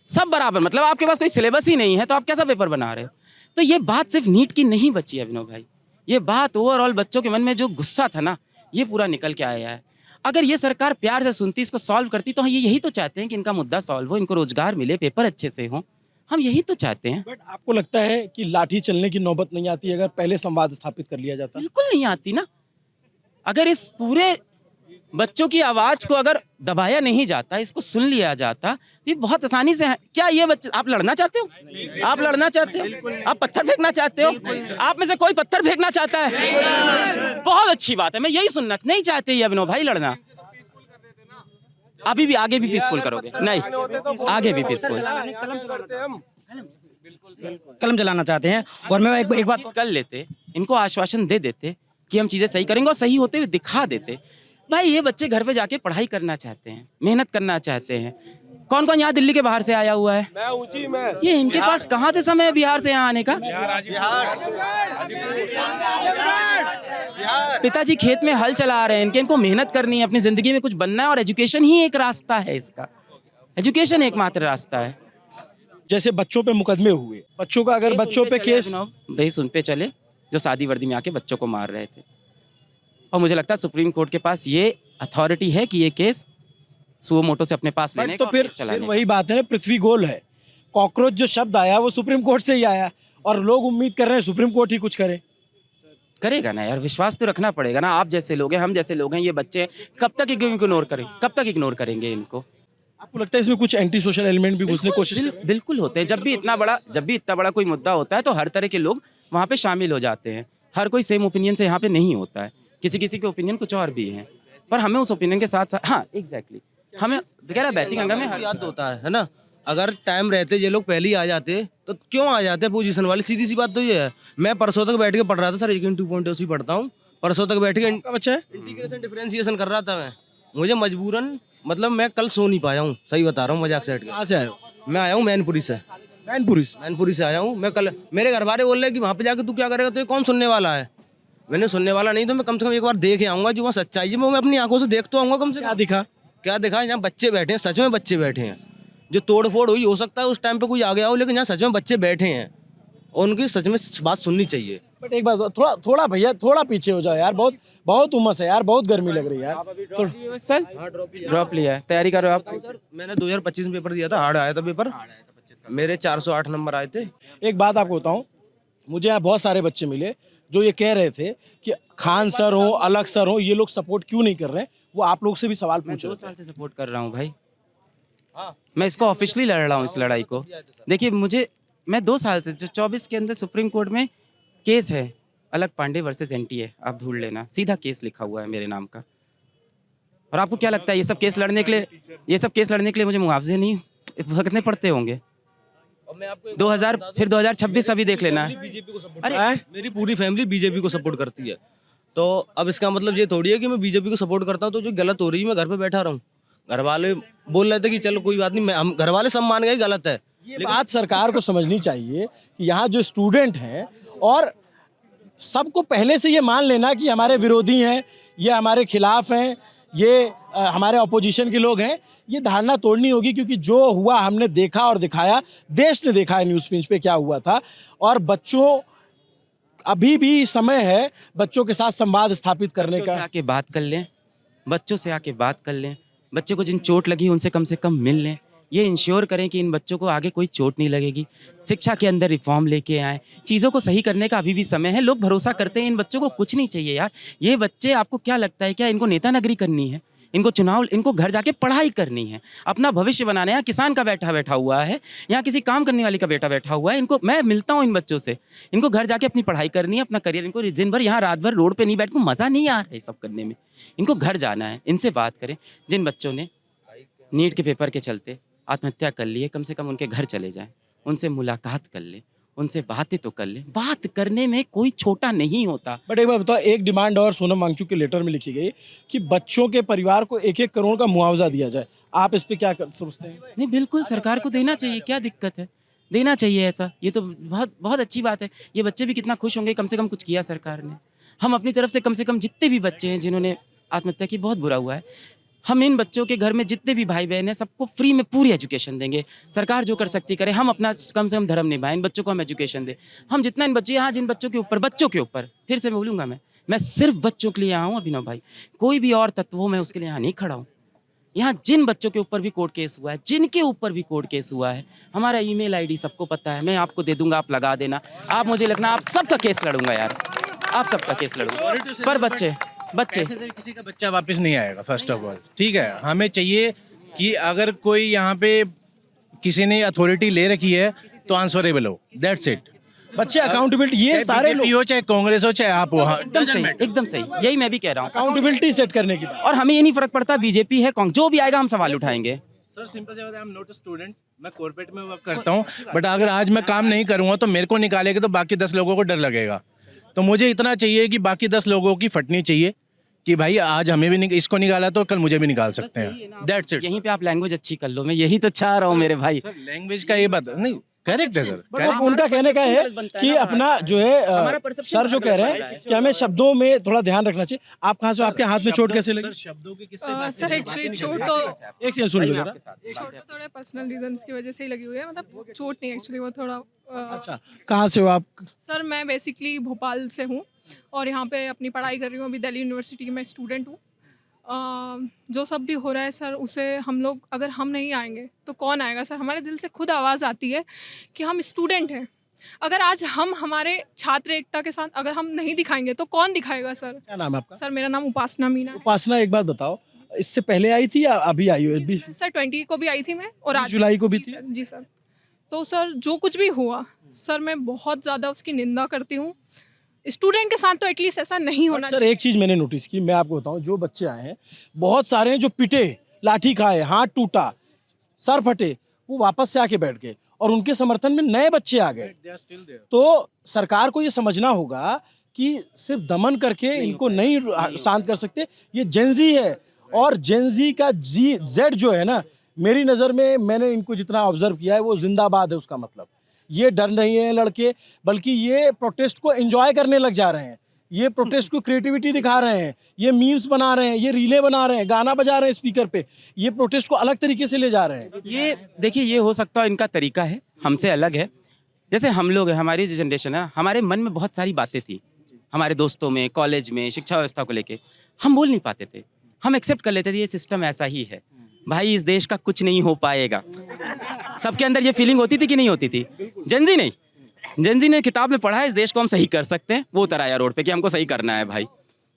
सब बराबर। मतलब आपके पास कोई सिलेबस ही नहीं है तो आप कैसा पेपर बना रहे हो। तो ये बात सिर्फ नीट की नहीं बची है अभिनव भाई, ये बात ओवरऑल बच्चों के मन में जो गुस्सा था ना, ये पूरा निकल के आया है। अगर ये सरकार प्यार से सुनती, इसको सॉल्व करती, तो ये यही तो चाहते हैं कि इनका मुद्दा सॉल्व हो, इनको रोजगार मिले, पेपर अच्छे से हो, हम यही तो चाहते हैं। बट आपको लगता है कि लाठी चलने की नौबत नहीं आती अगर पहले संवाद स्थापित कर लिया जाता? बिल्कुल नहीं आती ना। अगर इस पूरे बच्चों की आवाज को अगर दबाया नहीं जाता, इसको सुन लिया जाता, ये बहुत आसानी से। क्या ये बच्चे, आप लड़ना चाहते हो? आप लड़ना चाहते हो? आप पत्थर फेंकना चाहते हो? आप में से कोई पत्थर फेंकना चाहता है? बहुत अच्छी बात है, मैं यही सुनना नहीं चाहते ये अभिनव भाई लड़ना। अभी भी आगे भी पीसफुल करोगे? नहीं, आगे भी पीसफुल कलम चलाना चाहते हैं। और मैं एक बात कर लेते, इनको आश्वासन दे देते कि हम चीजें सही करेंगे और सही होते हुए दिखा देते। भाई ये बच्चे घर पे जाके पढ़ाई करना चाहते हैं, मेहनत करना चाहते हैं। कौन कौन यहाँ दिल्ली के बाहर से आया हुआ है? ये इनके पास कहाँ से समय है बिहार से यहाँ आने का? पिताजी खेत में हल चला रहे हैं, इनको मेहनत करनी है, अपनी जिंदगी में कुछ बनना है, और एजुकेशन ही एक रास्ता है इसका। एजुकेशन एकमात्र रास्ता है। जैसे बच्चों पे मुकदमे हुए, बच्चों का अगर बच्चों पे केस, भाई सुन पे चले, जो शादी वर्दी में आके बच्चों को मार रहे थे, और मुझे लगता है सुप्रीम कोर्ट के पास ये अथॉरिटी है कि ये केस सुओ मोटो से अपने पास लेने तो का, फिर वही बात है ना, पृथ्वी गोल है। कॉकरोच जो शब्द आया वो सुप्रीम कोर्ट से ही आया, और लोग उम्मीद कर रहे हैं सुप्रीम कोर्ट ही कुछ करे। करेगा ना यार, विश्वास तो रखना पड़ेगा ना। आप जैसे लोग हैं, हम जैसे लोग हैं, ये बच्चे कब तक इग्नोर करें, कब तक इग्नोर करेंगे इनको? आपको लगता है इसमें कुछ एंटी सोशल एलिमेंट भी घुसने की कोशिश? बिल्कुल होते हैं। जब भी इतना बड़ा कोई मुद्दा होता है तो हर तरह के लोग वहाँ पे शामिल हो जाते हैं। हर कोई सेम ओपिनियन से यहाँ पे नहीं होता है, किसी के ओपिनियन कुछ और भी है, पर हमें उस ओपिनियन के साथ हाँ एग्जैक्टली हमें वगैरह बैठी गंगा में याद होता है ना। अगर टाइम रहते ये लोग पहले ही आ जाते तो क्यों आ जाते पोजीशन वाले? सीधी सी बात तो ये है। मैं परसों तक बैठ के पढ़ रहा था सर, 2.0 पढ़ता हूँ, परसों तक बैठ के बच्चा इंटीग्रेशन डिफरेंशिएशन कर रहा था मैं। मुझे मजबूरन, मतलब मैं कल सो नहीं पाया हूँ, सही बता रहा हूँ, मजाक से हट के। कहाँ से आए हो? मैं आया हूँ मैनपुरी से। मैनपुरी से आया हूँ मैं। कल मेरे घर वाले बोल रहे कि वहाँ पे जाके तू क्या करेगा, तो ये कौन सुनने वाला है? मैंने सुनने वाला नहीं, तो मैं कम से कम एक बार देख आऊँगा जो वहाँ सच्चाई है, मैं अपनी आंखों से देख तो आऊँगा कम से कम। क्या दिखा? यहाँ बच्चे बैठे हैं, सच में बच्चे बैठे हैं। जो तोड़ फोड़ हुई हो सकता है उस टाइम पे कोई आ गया हो, लेकिन यहाँ सच में बच्चे बैठे हैं और उनकी सच में बात सुननी चाहिए। बट एक बात, थोड़ा भैया थोड़ा पीछे हो जाओ यार, बहुत उमस है यार, बहुत गर्मी लग रही है यार। तो सर ड्रॉप लिया है, तैयारी कर रहे हो आप? मैंने 2025 में पेपर दिया था, हार्ड आया था पेपर, मेरे 408 नंबर आए थे। एक बात आपको बताऊं, मुझे यहाँ बहुत सारे बच्चे मिले जो ये कह रहे थे कि खान सर हो, अलग सर हो, ये लोग सपोर्ट क्यों नहीं कर रहे। वो आप लोग से भी सवाल पूछ रहे थे। 2 साल से सपोर्ट कर रहा हूँ भाई, मैं इसको ऑफिशियली लड़ रहा हूँ इस लड़ाई को। देखिए मैं 2 साल से, जो 24 के अंदर सुप्रीम कोर्ट में केस है अलग पांडे वर्सेस NTA, आप ढूंढ लेना, सीधा केस लिखा हुआ है मेरे नाम का। और आपको क्या लगता है ये सब केस लड़ने के लिए मुझे मुआवजे नहीं भुगतने पड़ते होंगे? 2026 अभी देख लेना है। अरे मेरी पूरी फैमिली बीजेपी को सपोर्ट करती है, तो अब इसका मतलब ये थोड़ी है कि मैं बीजेपी को सपोर्ट करता हूँ तो जो गलत हो रही है मैं घर पे बैठा रहूँ। घर वाले बोल रहे थे कि चलो कोई बात नहीं, हम घर वाले सब मान गए गलत है। ये बात सरकार को समझनी चाहिए कि यहाँ जो स्टूडेंट हैं, और सबको पहले से ये मान लेना कि हमारे विरोधी हैं, ये हमारे खिलाफ हैं, ये हमारे ऑपोजिशन के लोग हैं, ये धारणा तोड़नी होगी, क्योंकि जो हुआ हमने देखा और दिखाया, देश ने देखा है न्यूज़ पिंच पे क्या हुआ था। और बच्चों, अभी भी समय है बच्चों के साथ संवाद स्थापित करने बच्चों से का। आके बात कर लें, बच्चों से आके बात कर लें, बच्चे को जिन चोट लगी उनसे कम से कम मिल लें, ये इंश्योर करें कि इन बच्चों को आगे कोई चोट नहीं लगेगी। शिक्षा के अंदर रिफॉर्म लेके आएँ, चीज़ों को सही करने का अभी भी समय है। लोग भरोसा करते हैं, इन बच्चों को कुछ नहीं चाहिए यार। ये बच्चे, आपको क्या लगता है क्या इनको नेता नगरी करनी है? इनको चुनाव, इनको घर जाके पढ़ाई करनी है, अपना भविष्य बनाना है। यहाँ किसान का बैठा हुआ है, यहाँ किसी काम करने वाली का बेटा बैठा हुआ है। इनको, मैं मिलता हूँ इन बच्चों से, इनको घर जाके अपनी पढ़ाई करनी है, अपना करियर, इनको दिन भर यहाँ रात भर रोड पे नहीं बैठ को मज़ा नहीं आ रहा है सब करने में। इनको घर जाना है, इनसे बात करें। जिन बच्चों ने नीट के पेपर के चलते आत्महत्या कर ली है, कम से कम उनके घर चले जाएं, उनसे मुलाकात कर लें, उनसे बातें तो कर लें। बात करने में कोई छोटा नहीं होता। बट एक बात बताओ, एक डिमांड और सोनम वांगचुक के लेटर में लिखी गई कि बच्चों के परिवार को 1-1 करोड़ का मुआवजा दिया जाए। आप इस पे क्या सोचते हैं? नहीं, बिल्कुल सरकार को देना चाहिए, क्या दिक्कत है? देना चाहिए ऐसा, ये तो बहुत बहुत अच्छी बात है। ये बच्चे भी कितना खुश होंगे, कम से कम कुछ किया सरकार ने। हम अपनी तरफ से कम जितने भी बच्चे हैं जिन्होंने आत्महत्या की, बहुत बुरा हुआ है, हम इन बच्चों के घर में जितने भी भाई बहन हैं सबको फ्री में पूरी एजुकेशन देंगे। सरकार जो कर सकती करे, हम अपना कम से कम धर्म निभाएं, इन बच्चों को हम एजुकेशन दें। हम जितना इन बच्चों, यहाँ जिन बच्चों के ऊपर फिर से बोलूँगा, मैं सिर्फ बच्चों के लिए यहाँ हूँ अभिनव भाई, कोई भी और तत्वों में उसके लिए यहाँ नहीं खड़ा हूँ। यहाँ जिन बच्चों के ऊपर भी कोर्ट केस हुआ है, जिनके ऊपर भी कोर्ट केस हुआ है, हमारा ईमेल आईडी सबको पता है, मैं आपको दे दूंगा, आप लगा देना। आप मुझे लगना, आप सबका केस लड़ूंगा यार, आप सबका केस लड़ूंगा। पर बच्चे ऐसे से किसी का बच्चा वापस नहीं आएगा, फर्स्ट ऑफ ऑल। ठीक है, हमें चाहिए कि अगर कोई यहाँ पे किसी ने अथॉरिटी ले रखी है तो आंसरेबल हो, दैट्स इट। बच्चे अकाउंटेबिलिटी, ये सारे लोग, हो चाहे कांग्रेस हो चाहे आप हो, एकदम सही, एकदम सही, यही मैं भी कह रहा हूँ। अकाउंटेबिलिटी सेट करने की बात। और हमें ये नहीं फर्क पड़ता बीजेपी है, जो भी आएगा हम सवाल उठाएंगे। सर सिंपल सी बात है, I am not a student, मैं कॉर्पोरेट में वर्क करता हूँ, बट अगर आज मैं काम नहीं करूँगा तो मेरे को निकालेगा तो बाकी 10 लोगों को डर लगेगा। तो मुझे इतना चाहिए कि बाकी 10 लोगों की फटनी चाहिए कि भाई आज हमें भी इसको निकाला तो कल मुझे भी निकाल सकते हैं, दैट्स इट। यहीं पे आप लैंग्वेज अच्छी कर लो, मैं यही तो चाह रहा हूँ मेरे भाई। सर लैंग्वेज का ये बात नहीं, करेक्ट है सर। बट उनका कहने का है कि अपना जो है, सर जो कह रहे हैं कि हमें शब्दों में थोड़ा ध्यान रखना चाहिए। आप कहाँ से, आपके हाथ में चोट कैसे लगी? शब्दों की किससे सर एक्चुअली चोट तो एक सेकंड सुन लो जरा। थोड़े पर्सनल रीजंस की वजह से ही लगी हुई है, मतलब चोट नहीं, एक्चुअली वो थोड़ा अच्छा, कहाँ से हो आप? सर मैं बेसिकली भोपाल से हूँ और यहाँ पे अपनी पढ़ाई कर रही हूँ, अभी दिल्ली यूनिवर्सिटी की मैं स्टूडेंट हूँ। जो सब भी हो रहा है सर, उसे हम लोग, अगर हम नहीं आएंगे तो कौन आएगा सर? हमारे दिल से खुद आवाज़ आती है कि हम स्टूडेंट हैं। अगर आज हम हमारे छात्र एकता के साथ अगर हम नहीं दिखाएंगे तो कौन दिखाएगा सर? क्या नाम है आपका? सर मेरा नाम उपासना मीना है। उपासना, एक बात बताओ, इससे पहले आई थी या अभी आई हो? अभी सर 20 को भी आई थी मैं, और आज जुलाई को भी थी। जी सर। तो सर जो कुछ भी हुआ सर, मैं बहुत ज़्यादा उसकी निंदा करती हूँ। स्टूडेंट के साथ तो एटलीस्ट ऐसा नहीं होना सर एक चीज़ मैंने नोटिस की, मैं आपको बताऊं, जो बच्चे आए हैं बहुत सारे हैं जो पिटे, लाठी खाए, हाथ टूटा, सर फटे, वो वापस से आके बैठ गए और उनके समर्थन में नए बच्चे आ गए। तो सरकार को ये समझना होगा कि सिर्फ दमन करके इनको नहीं शांत कर सकते। ये जेनजी है और जेनजी का जेड जो है ना, मेरी नज़र में, मैंने इनको जितना ऑब्जर्व किया है, वो जिंदाबाद है। उसका मतलब ये डर नहीं है लड़के, बल्कि ये प्रोटेस्ट को एंजॉय करने लग जा रहे हैं, ये प्रोटेस्ट को क्रिएटिविटी दिखा रहे हैं, ये मीम्स बना रहे हैं, ये रीलें बना रहे हैं, गाना बजा रहे हैं स्पीकर पे, ये प्रोटेस्ट को अलग तरीके से ले जा रहे हैं। ये देखिए, ये हो सकता है इनका तरीका है, हमसे अलग है। जैसे हम लोग हैं, हमारी जो जनरेशन है, हमारे मन में बहुत सारी बातें थी, हमारे दोस्तों में, कॉलेज में, शिक्षा व्यवस्था को लेके हम बोल नहीं पाते थे, हम एक्सेप्ट कर लेते थे ये सिस्टम ऐसा ही है भाई, इस देश का कुछ नहीं हो पाएगा। सबके अंदर ये फीलिंग होती थी कि नहीं होती थी? जेनजी नहीं, जेनजी ने किताब में पढ़ा है इस देश को हम सही कर सकते हैं, वो उतर आया रोड पे कि हमको सही करना है भाई।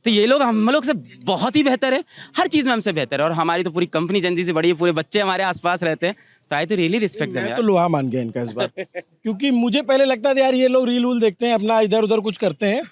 तो ये लोग हम लोग से बहुत ही बेहतर है, हर चीज़ में हमसे बेहतर है, और हमारी तो पूरी कंपनी जेनजी से बड़ी है, पूरे बच्चे हमारे आसपास रहते हैं। तो आई तो रियली रिस्पेक्ट देम। मैं तो लोहा मान गया इनका इस बार, क्योंकि मुझे पहले लगता था यार ये लोग रील वूल देखते हैं, अपना इधर उधर कुछ करते हैं,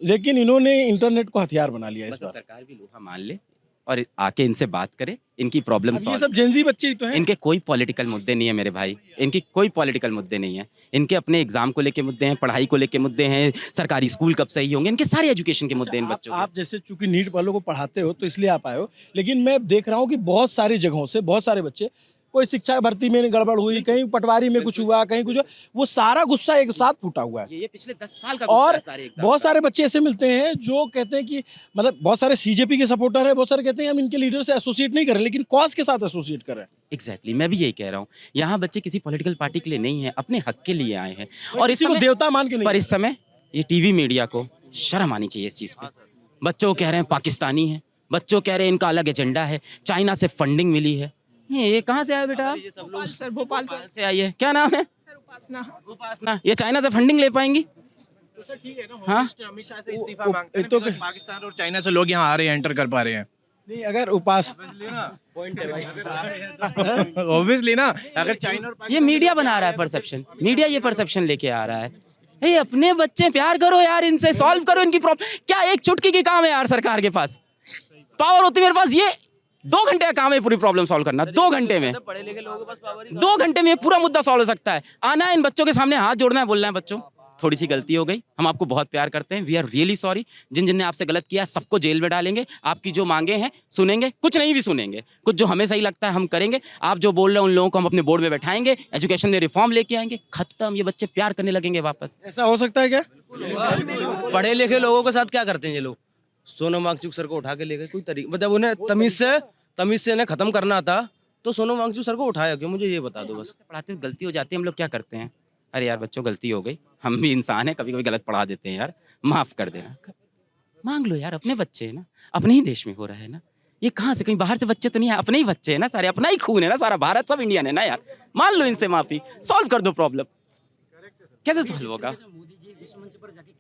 लेकिन इन्होंने इंटरनेट को हथियार बना लिया इस बार। सरकार भी लोहा मान ले और आके इनसे बात करे, इनकी प्रॉब्लम ये सब जेनजी बच्चे तो हैं। इनके कोई पॉलिटिकल मुद्दे नहीं है मेरे भाई, इनकी कोई पॉलिटिकल मुद्दे नहीं है। इनके अपने एग्जाम को लेके मुद्दे हैं, पढ़ाई को लेके मुद्दे हैं, सरकारी स्कूल कब सही होंगे, इनके सारे एजुकेशन के मुद्दे हैं इन बच्चों के। आप जैसे चूंकि नीट वालों को पढ़ाते हो तो इसलिए आप आए हो, लेकिन मैं देख रहा हूँ कि बहुत सारी जगहों से बहुत सारे बच्चे कोई शिक्षा भर्ती में गड़बड़ हुई, कहीं पटवारी में कुछ हुआ, कहीं कुछ हुआ, वो सारा गुस्सा एक साथ फूटा हुआ है। ये पिछले 10 साल का गुस्सा और है सारे एग्जाम बहुत का। सारे बच्चे ऐसे मिलते हैं जो कहते हैं कि मतलब बहुत सारे सीजेपी के सपोर्टर है, बहुत सारे कहते हैं हम इनके लीडर से एसोसिएट नहीं कर रहे, लेकिन कॉज के साथ एसोसिएट कर रहे हैं। एग्जैक्टली मैं भी यही कह रहा हूँ, यहाँ बच्चे किसी पॉलिटिकल पार्टी के लिए नहीं है, अपने हक के लिए आए हैं। और किसी को देवता मान के नहीं। पर इस समय ये टीवी मीडिया को शर्म आनी चाहिए इस चीज़ पे। बच्चों कह रहे हैं पाकिस्तानी है, बच्चों कह रहे हैं इनका अलग एजेंडा है, चाइना से फंडिंग मिली है। ये कहाँ से आए बेटा? भोपाल से आई है, क्या नाम है? उपासना। ये चाइना से फंडिंग ले पाएंगी? हाँ अमित शाह से इस्तीफा मांगते हैं, because पाकिस्तान और चाइना से लोग यहाँ आ रहे हैं, एंटर कर पा रहे हैं। नहीं, अगर उपास ऑब्वियसली ना, अगर चाइना और ये मीडिया बना रहा है परसेप्शन, मीडिया ये परसेप्शन लेके आ रहा है। ये अपने बच्चे प्यार करो यार, इनसे सॉल्व करो इनकी प्रॉब्लम। क्या एक चुटकी की काम है यार? सरकार के पास पावर होती है, मेरे पास ये 2 घंटे का काम है पूरी प्रॉब्लम सॉल्व करना। 2 घंटे में, 2 घंटे में ये पूरा मुद्दा सॉल्व हो सकता है। आना है इन बच्चों के सामने, हाथ जोड़ना है, बोलना है बच्चों थोड़ी सी गलती हो गई, हम आपको बहुत प्यार करते हैं, वी आर रियली सॉरी। जिन जिन ने आपसे गलत किया सबको जेल में डालेंगे, आपकी जो मांगे हैं सुनेंगे, कुछ नहीं भी सुनेंगे, कुछ जो हमें सही लगता है हम करेंगे। आप जो बोल रहे हैं उन लोगों को हम अपने बोर्ड में बैठाएंगे, एजुकेशन में रिफॉर्म लेके आएंगे, खत्म। ये बच्चे प्यार करने लगेंगे वापस। ऐसा हो सकता है क्या? पढ़े लिखे लोगों के साथ क्या करते हैं ये लोग? सोनम वांगचुक सर को उठा के ले गए, कोई तरीका मतलब उन्हें तमीज से इन्हें खत्म करना था, तो सोनम वांगचुक सर को उठाया क्यों? मुझे ये बता दो बस। पढ़ाते हुए गलती हो जाती है, हम लोग क्या करते हैं? अरे यार बच्चों गलती हो गई, हम भी इंसान हैं, कभी कभी गलत पढ़ा देते हैं यार, माफ कर देना। मांग लो यार, अपने बच्चे हैं ना, अपने ही देश में हो रहा है ना। ये कहाँ से, कहीं बाहर से बच्चे तो नहीं है, अपने ही बच्चे हैं ना सारे, अपना ही खून है ना सारा, भारत सब इंडियन है ना यार। मान लो इनसे माफी, सॉल्व कर दो प्रॉब्लम। कैसे सॉल्व होगा?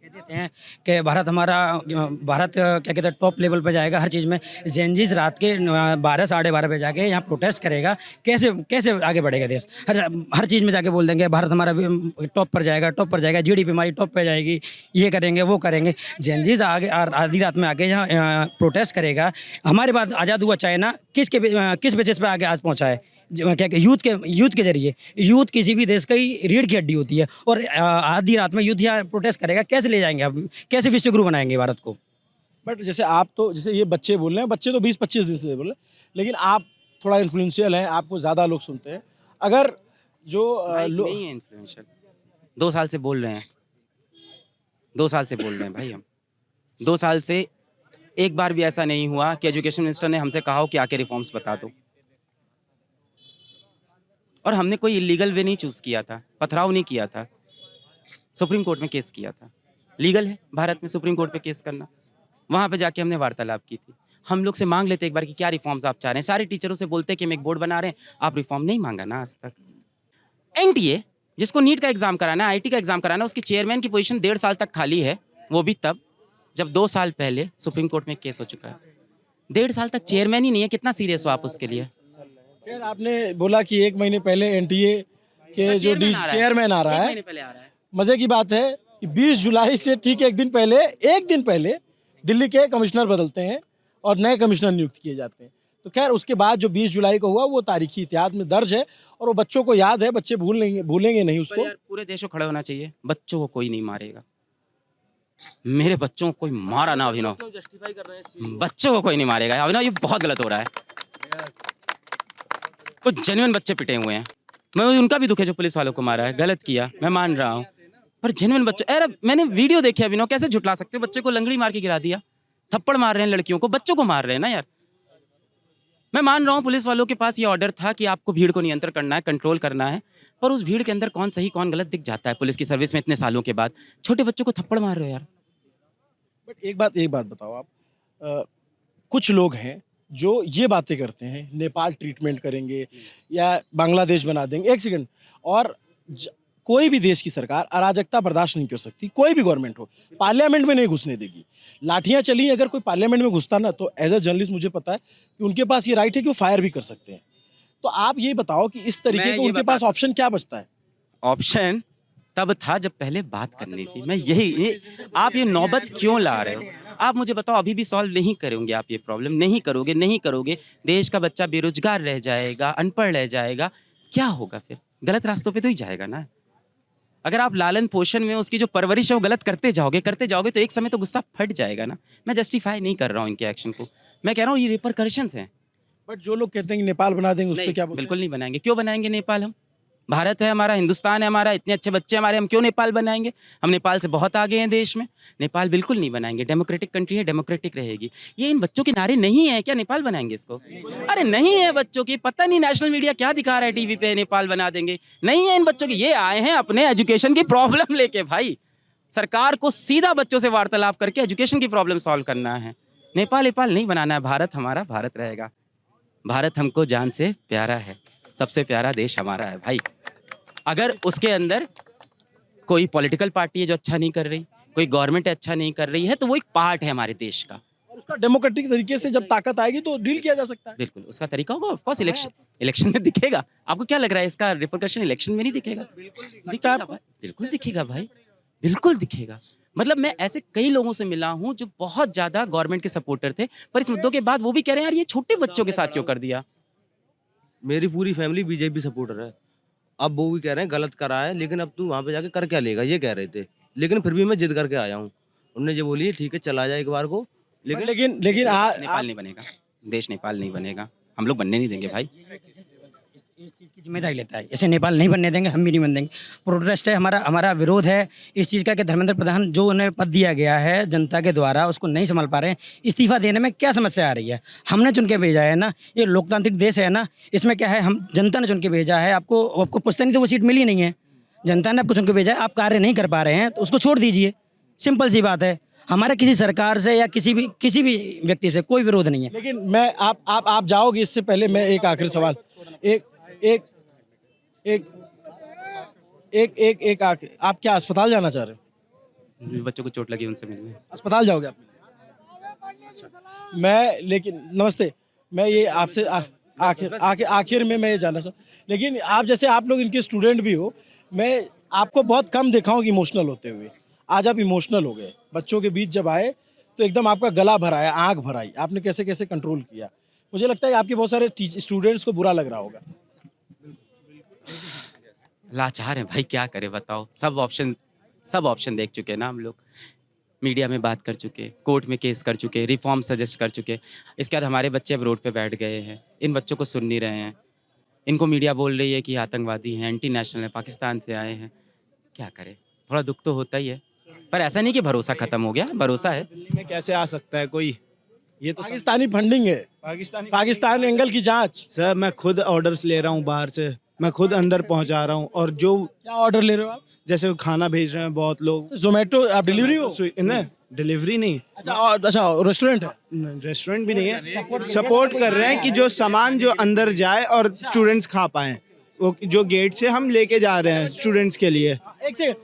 देते हैं कि भारत हमारा, भारत क्या कहते हैं टॉप लेवल पे जाएगा हर चीज़ में। जेनजीज रात के 12 साढ़े 12 बजे जाके यहाँ प्रोटेस्ट करेगा, कैसे कैसे आगे बढ़ेगा देश? हर चीज़ में जाके बोल देंगे भारत हमारा टॉप पर जाएगा, जीडीपी हमारी टॉप पे जाएगी, ये करेंगे वो करेंगे। जेनजीज आगे आधी रात में आके यहाँ प्रोटेस्ट करेगा। हमारे बाद आज़ाद हुआ चाइना किस बेसिस पे आगे आज पहुँचा है? क्या यूथ के जरिए। यूथ किसी भी देश की रीढ़ की हड्डी होती है, और आधी रात में यूथ यहाँ प्रोटेस्ट करेगा, कैसे ले जाएंगे आप? कैसे विश्व गुरु बनाएंगे भारत को? बट जैसे आप तो, जैसे ये बच्चे बोल रहे हैं, बच्चे तो 20-25 दिन से बोल रहे हैं, लेकिन आप थोड़ा इन्फ्लुएंशियल हैं, आपको ज़्यादा लोग सुनते हैं। अगर जो नहीं है इन्फ्लुएंशियल, 2 साल से बोल रहे हैं, 2 साल से बोल रहे हैं भाई हम। 2 साल से एक बार भी ऐसा नहीं हुआ कि एजुकेशन मिनिस्टर ने हमसे कहा हो कि आके रिफॉर्म्स बता दो। और हमने कोई इलीगल वे नहीं चूज किया था, पथराव नहीं किया था, सुप्रीम कोर्ट में केस किया था। लीगल है भारत में सुप्रीम कोर्ट पे केस करना। वहाँ पे जाके हमने वार्तालाप की थी। हम लोग से मांग लेते एक बार कि क्या रिफॉर्म्स आप चाह रहे हैं। सारे टीचरों से बोलते कि हम एक बोर्ड बना रहे हैं, आप रिफॉर्म नहीं मांगा ना आज तक। एनटीए जिसको नीट का एग्जाम कराना है, आईटी का एग्जाम कराना है, उसकी चेयरमैन की पोजीशन 1.5 साल तक खाली है। वो भी तब जब 2 साल पहले सुप्रीम कोर्ट में केस हो चुका है। 1.5 साल तक चेयरमैन ही नहीं है, कितना सीरियस हो आप उसके लिए? खैर आपने बोला कि 1 महीने पहले एनटीए के जो चेयरमैन आ रहा है, मजे की बात है कि 20 जुलाई से ठीक एक दिन पहले दिल्ली के कमिश्नर बदलते हैं और नए कमिश्नर नियुक्त किए जाते हैं। तो खैर उसके बाद जो 20 जुलाई को हुआ वो तारीखी इतिहास में दर्ज है और वो बच्चों को याद है, बच्चे भूलेंगे नहीं उसको। पूरे देश को खड़ा होना चाहिए, बच्चों को कोई नहीं मारेगा। मेरे बच्चों को कोई मारा ना अभिनव, बच्चों को कोई नहीं मारेगा अभिनव, ये बहुत गलत हो रहा है। कुछ जेन्युइन बच्चे पिटे हुए हैं, मैं उनका भी दुख है जो पुलिस वालों को मारा है, गलत किया, मैं मान रहा हूँ, पर जेन्युइन बच्चे। अरे मैंने वीडियो देखी अभिनव, कैसे झुटला सकते हो? बच्चे को लंगड़ी मार के गिरा दिया, थप्पड़ मार रहे हैं लड़कियों को, बच्चों को मार रहे हैं ना यार। मैं मान रहा हूँ पुलिस वालों के पास ये ऑर्डर था कि आपको भीड़ को नियंत्रण करना है, कंट्रोल करना है, पर उस भीड़ के अंदर कौन सही कौन गलत दिख जाता है पुलिस की सर्विस में इतने सालों के बाद। छोटे बच्चों को थप्पड़ मार रहे हो यार। बट एक बात बताओ आप, कुछ लोग हैं जो ये बातें करते हैं नेपाल ट्रीटमेंट करेंगे या बांग्लादेश बना देंगे। एक सेकंड, और कोई भी देश की सरकार अराजकता बर्दाश्त नहीं कर सकती, कोई भी गवर्नमेंट हो, पार्लियामेंट में नहीं घुसने देगी। लाठियां चली, अगर कोई पार्लियामेंट में घुसता ना, तो एज अ जर्नलिस्ट मुझे पता है कि उनके पास ये राइट है कि वो फायर भी कर सकते हैं। तो आप ये बताओ कि इस तरीके का उनके पास ऑप्शन क्या बचता है? ऑप्शन तब था जब पहले बात करनी थी। मैं आप ये नौबत क्यों ला रहे हो? आप मुझे बताओ, अभी भी सॉल्व नहीं करोगे आप ये प्रॉब्लम? नहीं करोगे, देश का बच्चा बेरोजगार रह जाएगा, अनपढ़ रह जाएगा, क्या होगा फिर? गलत रास्तों पे तो ही जाएगा ना। अगर आप लालन पोषण में उसकी जो परवरिश है वो गलत करते जाओगे तो एक समय तो गुस्सा फट जाएगा ना। मैं जस्टिफाई नहीं कर रहा हूँ इनके एक्शन को, मैं कह रहा हूँ ये रिपरकशंस हैं। बट जो लोग कहते हैं कि नेपाल बना देंगे उस पर नहीं, क्या बोलते बिल्कुल नहीं बनाएंगे। क्यों बनाएंगे नेपाल हम? भारत है हमारा, हिंदुस्तान है हमारा, इतने अच्छे बच्चे हमारे, हम क्यों नेपाल बनाएंगे? हम नेपाल से बहुत आगे हैं देश में। नेपाल बिल्कुल नहीं बनाएंगे, डेमोक्रेटिक कंट्री है, डेमोक्रेटिक रहेगी। ये इन बच्चों के नारे नहीं है क्या नेपाल बनाएंगे इसको? अरे नहीं है बच्चों की, पता नहीं नेशनल मीडिया क्या दिखा रहा है टीवी पे, नेपाल बना देंगे। नहीं है इन बच्चों की, ये आए हैं अपने एजुकेशन की प्रॉब्लम लेके भाई। सरकार को सीधा बच्चों से वार्तालाप करके एजुकेशन की प्रॉब्लम सॉल्व करना है। नेपाल नेपाल नहीं बनाना है, भारत हमारा भारत रहेगा। भारत हमको जान से प्यारा है, सबसे प्यारा देश हमारा है भाई। अगर उसके अंदर कोई पॉलिटिकल पार्टी है जो अच्छा नहीं कर रही, कोई गवर्नमेंट अच्छा नहीं कर रही है, तो वो एक पार्ट है हमारे देश का। और उसका डेमोक्रेटिक तरीके से जब ताकत आएगी तो डील किया जा सकता है। बिल्कुल उसका तरीका होगा, ऑफ कोर्स इलेक्शन में दिखेगा। आपको क्या लग रहा है इसका रिपरकशन इलेक्शन में नहीं दिखेगा? दिखेगा भाई, बिल्कुल दिखेगा भाई, बिल्कुल दिखेगा। मतलब मैं ऐसे कई लोगों से मिला हूँ जो बहुत ज्यादा गवर्नमेंट के सपोर्टर थे, पर इस मुद्दों के बाद वो भी कह रहे हैं यार ये छोटे बच्चों के साथ क्यों कर दिया। मेरी पूरी फैमिली बीजेपी सपोर्टर है। अब वो भी कह रहे हैं गलत करा है, लेकिन अब तू वहाँ पे जाके कर क्या लेगा, ये कह रहे थे। लेकिन फिर भी मैं जिद करके आया हूँ। उन्होंने ये बोली ठीक है चला जाए एक बार को, लेकिन नेपाल नहीं बनेगा, देश नेपाल नहीं बनेगा, हम लोग बनने नहीं देंगे भाई। इस चीज़ की जिम्मेदारी लेता है। जैसे नेपाल नहीं बनने देंगे, हम भी नहीं बन देंगे। प्रोटेस्ट है हमारा, हमारा विरोध है इस चीज़ का कि धर्मेंद्र प्रधान जो उन्हें पद दिया गया है जनता के द्वारा, उसको नहीं संभाल पा रहे हैं। इस्तीफा देने में क्या समस्या आ रही है? हमने चुन के भेजा है ना, ये लोकतांत्रिक देश है ना, इसमें क्या है, हम जनता ने चुन के भेजा है। आपको पुश्तैनी तो वो सीट मिली नहीं है, जनता ने आपको चुन के भेजा है, आप कार्य नहीं कर पा रहे हैं तो उसको छोड़ दीजिए, सिंपल सी बात है। हमारा किसी सरकार से या किसी भी व्यक्ति से कोई विरोध नहीं है। लेकिन मैं आप जाओगे, इससे पहले मैं एक आखिरी सवाल, आप क्या अस्पताल जाना चाह रहे हो? बच्चों को चोट लगी उनसे मिलने अस्पताल जाओगे आप? मैं लेकिन नमस्ते, मैं ये आपसे आखिर में मैं ये जानना चाहता हूँ, लेकिन आप लोग इनके स्टूडेंट भी हो, मैं आपको बहुत कम देखा हूँ इमोशनल होते हुए। आज आप इमोशनल हो गए, बच्चों के बीच जब आए तो एकदम आपका गला भराया, आंख भराई, आपने कैसे कैसे कंट्रोल किया। मुझे लगता है कि आपके बहुत सारे स्टूडेंट्स को बुरा लग रहा होगा। लाचार हैं भाई, क्या करें बताओ। सब ऑप्शन देख चुके हैं ना हम लोग, मीडिया में बात कर चुके, कोर्ट में केस कर चुके, रिफॉर्म सजेस्ट कर चुके। इसके बाद हमारे बच्चे अब रोड पे बैठ गए हैं, इन बच्चों को सुन नहीं रहे हैं। इनको मीडिया बोल रही है कि आतंकवादी हैं, एंटी नेशनल हैं, पाकिस्तान से आए हैं। क्या करें, थोड़ा दुख तो होता ही है, पर ऐसा नहीं कि भरोसा खत्म हो गया, भरोसा है। दिल्ली में कैसे आ सकता है कोई? ये तो पाकिस्तानी फंडिंग है, पाकिस्तान एंगल की जांच। सर मैं खुद ऑर्डर्स ले रहा हूँ बाहर से, मैं खुद अंदर पहुंचा रहा हूँ। और जो क्या ऑर्डर ले रहे हो आप? जैसे खाना भेज रहे हैं बहुत लोग, जोमेटो आप डिलीवरी हो? डिलीवरी नहीं, अच्छा रेस्टोरेंट है? रेस्टोरेंट भी नहीं है, सपोर्ट कर रहे हैं कि जो सामान जो अंदर जाए और स्टूडेंट्स खा पाएं, वो जो गेट से हम लेके जा रहे हैं स्टूडेंट्स के लिए। एक सेकंड,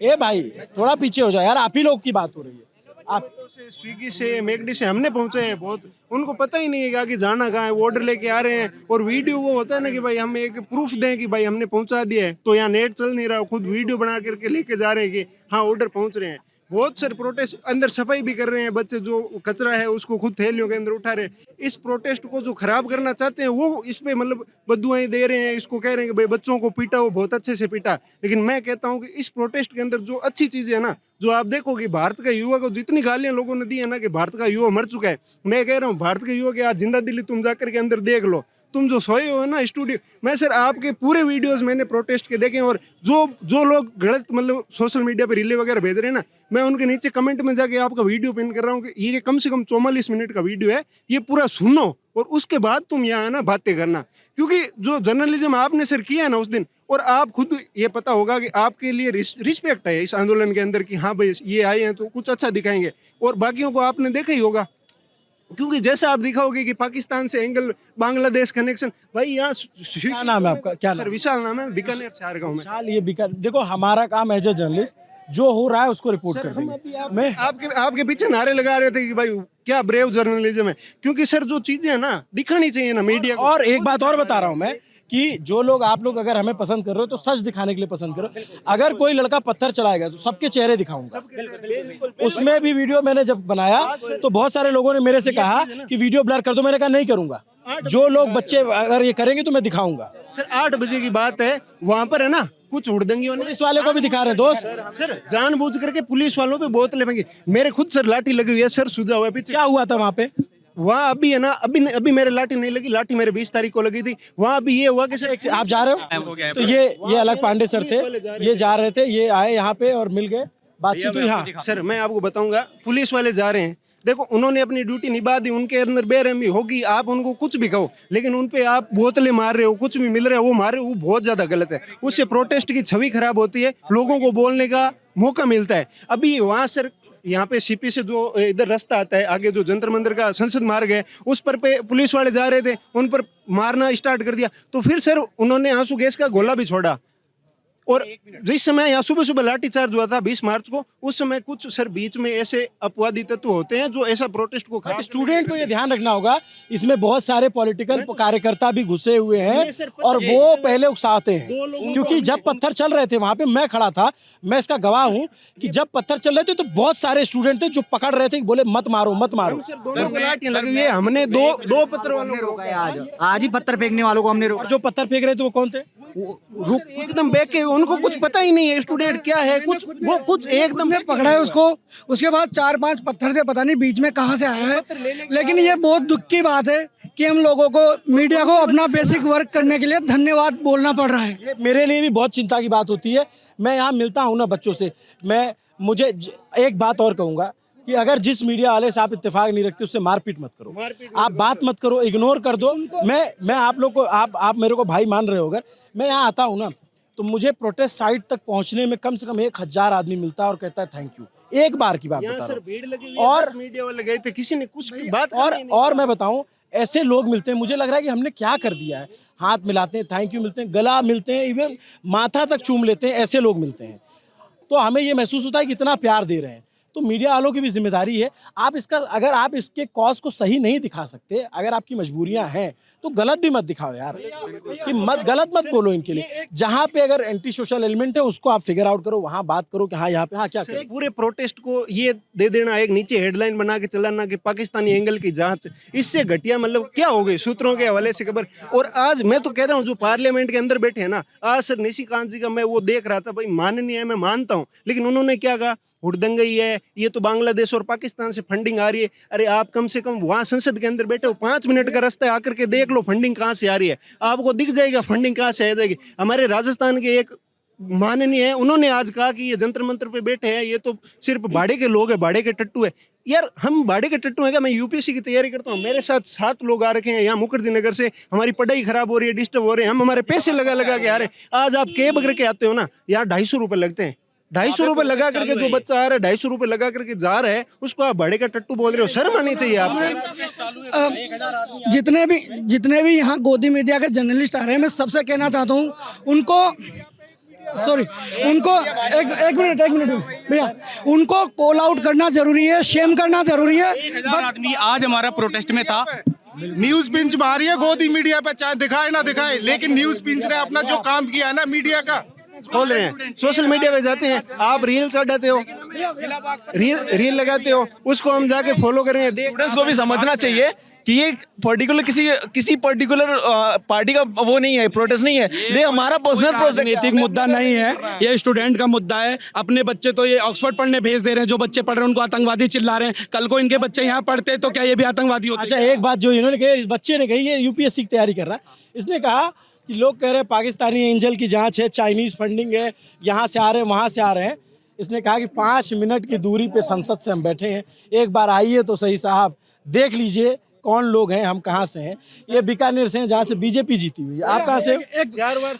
ए भाई थोड़ा पीछे हो जाओ यार, आप ही लोग की बात हो रही है। आप स्विगी से मैकडी से हमने पहुंचे हैं, बहुत उनको पता ही नहीं है कि आगे जाना कहाँ है, वो ऑर्डर लेके आ रहे हैं। और वीडियो वो होता है ना कि भाई हम एक प्रूफ दें कि भाई हमने पहुंचा दिया है, तो यहाँ नेट चल नहीं रहा, खुद वीडियो बना करके लेके जा रहे हैं कि हाँ ऑर्डर पहुंच रहे हैं। बहुत सारे प्रोटेस्ट, अंदर सफाई भी कर रहे हैं बच्चे, जो कचरा है उसको खुद थैलियों के अंदर उठा रहे हैं। इस प्रोटेस्ट को जो खराब करना चाहते हैं वो इस पे मतलब बददुआएं दे रहे हैं, इसको कह रहे हैं कि भाई बच्चों को पीटा, वो बहुत अच्छे से पीटा। लेकिन मैं कहता हूँ कि इस प्रोटेस्ट के अंदर जो अच्छी चीज़ है ना, जो आप देखोगे भारत का युवा को जितनी गालियां लोगों ने दी है ना कि भारत का युवा मर चुका है, मैं कह रहा हूँ भारत के युवा के आज जिंदा दिल्ली तुम जाकर के अंदर देख लो, तुम जो सोए हो ना स्टूडियो में। सर आपके पूरे वीडियोस मैंने प्रोटेस्ट के देखे, और जो लोग गलत मतलब सोशल मीडिया पे रीले वगैरह भेज रहे हैं ना, मैं उनके नीचे कमेंट में जाके आपका वीडियो पिन कर रहा हूँ कि ये कम से कम 44 मिनट का वीडियो है, ये पूरा सुनो और उसके बाद तुम यहाँ ना बातें करना। क्योंकि जो जर्नलिज्म आपने सर किया है ना उस दिन, और आप खुद ये पता होगा कि आपके लिए रिस्पेक्ट है इस आंदोलन के अंदर कि हाँ भाई ये आए हैं तो कुछ अच्छा दिखाएंगे, और बाकियों को आपने देखा ही होगा। क्योंकि जैसा आप दिखाओगे कि पाकिस्तान से एंगल, बांग्लादेश कनेक्शन, भाई यहाँ क्या नाम है आपका? क्या सर विशाल नाम है, बीकानेर से आ रहा हूँ मैं। ये देखो हमारा काम एज ए जर्नलिस्ट जो हो रहा है उसको रिपोर्ट कर देंगे। मैं आपके पीछे नारे लगा रहे थे कि भाई क्या ब्रेव जर्नलिज्म है, क्योंकि सर जो चीजें है ना दिखानी चाहिए ना मीडिया को। और एक बात और बता रहा हूँ मैं कि जो लोग आप लोग अगर हमें पसंद कर रहे हो तो सच दिखाने के लिए पसंद करो। अगर कोई लड़का पत्थर चलाएगा तो सबके चेहरे दिखाऊंगा। उसमें भी वीडियो मैंने जब बनाया तो बहुत सारे लोगों ने मेरे से कहा कि वीडियो ब्लर कर दो, मैंने कहा नहीं करूंगा, जो लोग बच्चे अगर ये करेंगे तो मैं दिखाऊंगा। सर 8 बजे की बात है, वहां पर है ना कुछ हुड़दंगियों ने पुलिस वाले को भी दिखा रहे हैं दोस्त, सर जानबूझ करके पुलिस वालों पे बोतलें फेंकी। मेरे खुद सर लाठी लगी हुई है सर, सुझा हुआ है पीछे। क्या हुआ था वहाँ पे? वहाँ अभी है ना, अभी मेरे लाठी नहीं लगी, लाठी मेरे 20 तारीख को लगी थी। वहाँ अभी ये हुआ कि सर आप जा रहे हो? तो ये अलग पांडे सर थे, ये जा रहे थे, ये आए यहाँ पे और मिल गए, बातचीत हुई। हाँ सर मैं आपको बताऊंगा, पुलिस वाले जा रहे हैं, देखो उन्होंने अपनी ड्यूटी निभा दी, उनके अंदर बेरहमी होगी, आप उनको कुछ भी कहो, लेकिन उन पे आप बोतलें मार रहे हो, कुछ भी मिल रहा है वो मार रहे हो, वो बहुत ज़्यादा गलत है। उससे प्रोटेस्ट की छवि खराब होती है, लोगों को बोलने का मौका मिलता है। अभी वहाँ सर यहाँ पे सीपी से जो इधर रास्ता आता है आगे, जो जंतर मंदिर का संसद मार्ग है, उस पर पे पुलिस वाले जा रहे थे, उन पर मारना स्टार्ट कर दिया। तो फिर सर उन्होंने आंसू गैस का गोला भी छोड़ा। और जिस समय यहाँ सुबह सुबह लाठीचार्ज हुआ था 20 मार्च को, उस समय कुछ सर बीच में ऐसे अपवादी तत्व होते हैं जो ऐसा प्रोटेस्ट को खराब। स्टूडेंट को ये ध्यान रखना होगा, इसमें बहुत सारे पॉलिटिकल कार्यकर्ता भी घुसे हुए हैं और वो पहले उकसाते हैं, क्योंकि जब पत्थर चल रहे थे वहां पे मैं खड़ा था, मैं इसका गवाह हूं कि जब पत्थर चल रहे थे तो बहुत सारे स्टूडेंट थे जो पकड़ रहे थे, बोले मत मारो मत मारो। दोनों को लाठियां लगी हुई है, हमने दो पत्थर वालों को रोका है। आज ही पत्थर फेंकने वालों को हमने रोका। जो पत्थर फेंक रहे थे वो कौन थे? एकदम बैक के, उनको कुछ पता ही नहीं है स्टूडेंट क्या है, कुछ वो कुछ एकदम पकड़ा है उसको, उसके बाद 4-5 पत्थर से पता नहीं बीच में कहाँ से आया है। लेकिन ये बहुत दुख की बात है कि हम लोगों को, मीडिया को अपना बेसिक वर्क करने के लिए धन्यवाद बोलना पड़ रहा है। मेरे लिए भी बहुत चिंता की बात होती है। मैं यहाँ मिलता हूँ ना बच्चों से, मुझे एक बात और कहूँगा कि अगर जिस मीडिया वाले से आप इत्तेफाक नहीं रखते उससे मारपीट मत करो, आप बात मत करो, इग्नोर कर दो। मैं आप लोग को, आप मेरे को भाई मान रहे हो, अगर मैं यहाँ आता हूँ ना तो मुझे प्रोटेस्ट साइट तक पहुँचने में कम से कम 1000 आदमी मिलता है और कहता है थैंक यू। एक बार की बात बता रहा हूँ। और मीडिया वाले गए थे, किसी ने कुछ बात और मैं बताऊँ, ऐसे लोग मिलते हैं, मुझे लग रहा है कि हमने क्या कर दिया है। हाथ मिलाते हैं, थैंक यू मिलते हैं, गला मिलते हैं, इवन माथा तक चूम लेते हैं, ऐसे लोग मिलते हैं। तो हमें ये महसूस होता है कि इतना प्यार दे रहे हैं। तो मीडिया वालों की भी जिम्मेदारी है, आप इसका, अगर आप इसके कॉज को सही नहीं दिखा सकते, अगर आपकी मजबूरियां हैं तो गलत भी मत दिखाओ यार, कि गलत मत बोलो इनके लिए। जहाँ पे अगर एंटी सोशल एलिमेंट है उसको आप फिगर आउट करो, वहाँ बात करो कि हाँ यहाँ पे हाँ क्या करें। पूरे प्रोटेस्ट को ये दे देना, एक नीचे हेडलाइन बना के चलाना कि पाकिस्तानी एंगल की जांच, इससे घटिया मतलब क्या हो गई सूत्रों के हवाले से खबर। और आज मैं तो कह रहा हूँ जो पार्लियामेंट के अंदर बैठे हैं ना, आज सर निशिकांत जी का मैं वो देख रहा था, भाई माननीय है, मैं मानता हूँ, लेकिन उन्होंने क्या कहा, हुड़दंगई है, ये तो बांग्लादेश और पाकिस्तान से फंडिंग आ रही है। अरे आप कम से कम वहाँ संसद के अंदर बैठे हो, 5 मिनट का रास्ता है, आकर के देख लो फंडिंग कहाँ से आ रही है, आपको दिख जाएगा फंडिंग कहाँ से आ जाएगी। हमारे राजस्थान के एक माननीय है, उन्होंने आज कहा कि ये जंतर मंतर पे बैठे हैं, ये तो सिर्फ भाड़े के लोग हैं, भाड़े के टट्टू है। यार हम भाड़े के टट्टू हैं क्या? मैं यूपीएससी की तैयारी करता हूँ, मेरे साथ 7 लोग आ रखे हैं यहाँ मुखर्जी नगर से, हमारी पढ़ाई खराब हो रही है, डिस्टर्ब हो रहे हैं, हम हमारे पैसे लगा लगा के आ रहे हैं। आज आप कैब करके आते हो ना यार, 250 रुपये लगते हैं, 250 रुपये लगा करके जो बच्चा आ रहा है, 250 रुपये लगा करके जा रहा है, उसको आप भाड़े का टट्टू बोल रहे हो, शर्म आनी चाहिए आपको। जितने भी यहाँ गोदी मीडिया के जर्नलिस्ट आ रहे हैं, मैं सबसे कहना चाहता हूँ उनको, सॉरी, उनको एक मिनट भैया, उनको कॉल आउट करना जरूरी है, शेम करना जरूरी है। आदमी आज हमारा प्रोटेस्ट में था, न्यूज पिंच मारी है गोदी मीडिया पे, चाहे दिखाए ना दिखाए, लेकिन न्यूज पिंच ने अपना जो काम किया है ना मीडिया का खोल रहे हैं। सोशल मीडिया पे जाते हैं, आप रील चढ़ाते हो, रील लगाते हो, उसको हम जाके फॉलो कर रहे हैं। स्टूडेंट्स को भी समझना चाहिए कि ये पर्टिकुलर किसी पर्टिकुलर पार्टी का वो नहीं है, प्रोटेस्ट नहीं है, ये हमारा पर्सनल राजनीतिक मुद्दा नहीं है, ये स्टूडेंट का मुद्दा है। अपने बच्चे तो ये ऑक्सफोर्ड पढ़ने भेज दे रहे हैं, जो बच्चे पढ़ रहे हैं उनको आतंकवादी चिल्ला रहे हैं, कल को इनके बच्चे यहाँ पढ़ते तो क्या ये भी आतंकवादी होते? अच्छा एक बात जो इन्होंने कही, इस बच्चे ने कही, ये यूपीएससी की तैयारी कर रहा है, इसने कहा कि लोग कह रहे हैं पाकिस्तानी एंजल की जांच है, चाइनीज फंडिंग है, यहाँ से आ रहे हैं वहाँ से आ रहे हैं। इसने कहा कि 5 मिनट की दूरी पे संसद से हम बैठे हैं, एक बार आइए तो सही साहब, देख लीजिए कौन लोग हैं, हम कहाँ से हैं। ये बीकानेर से हैं जहाँ से बीजेपी जीती हुई है। आप कहाँ से?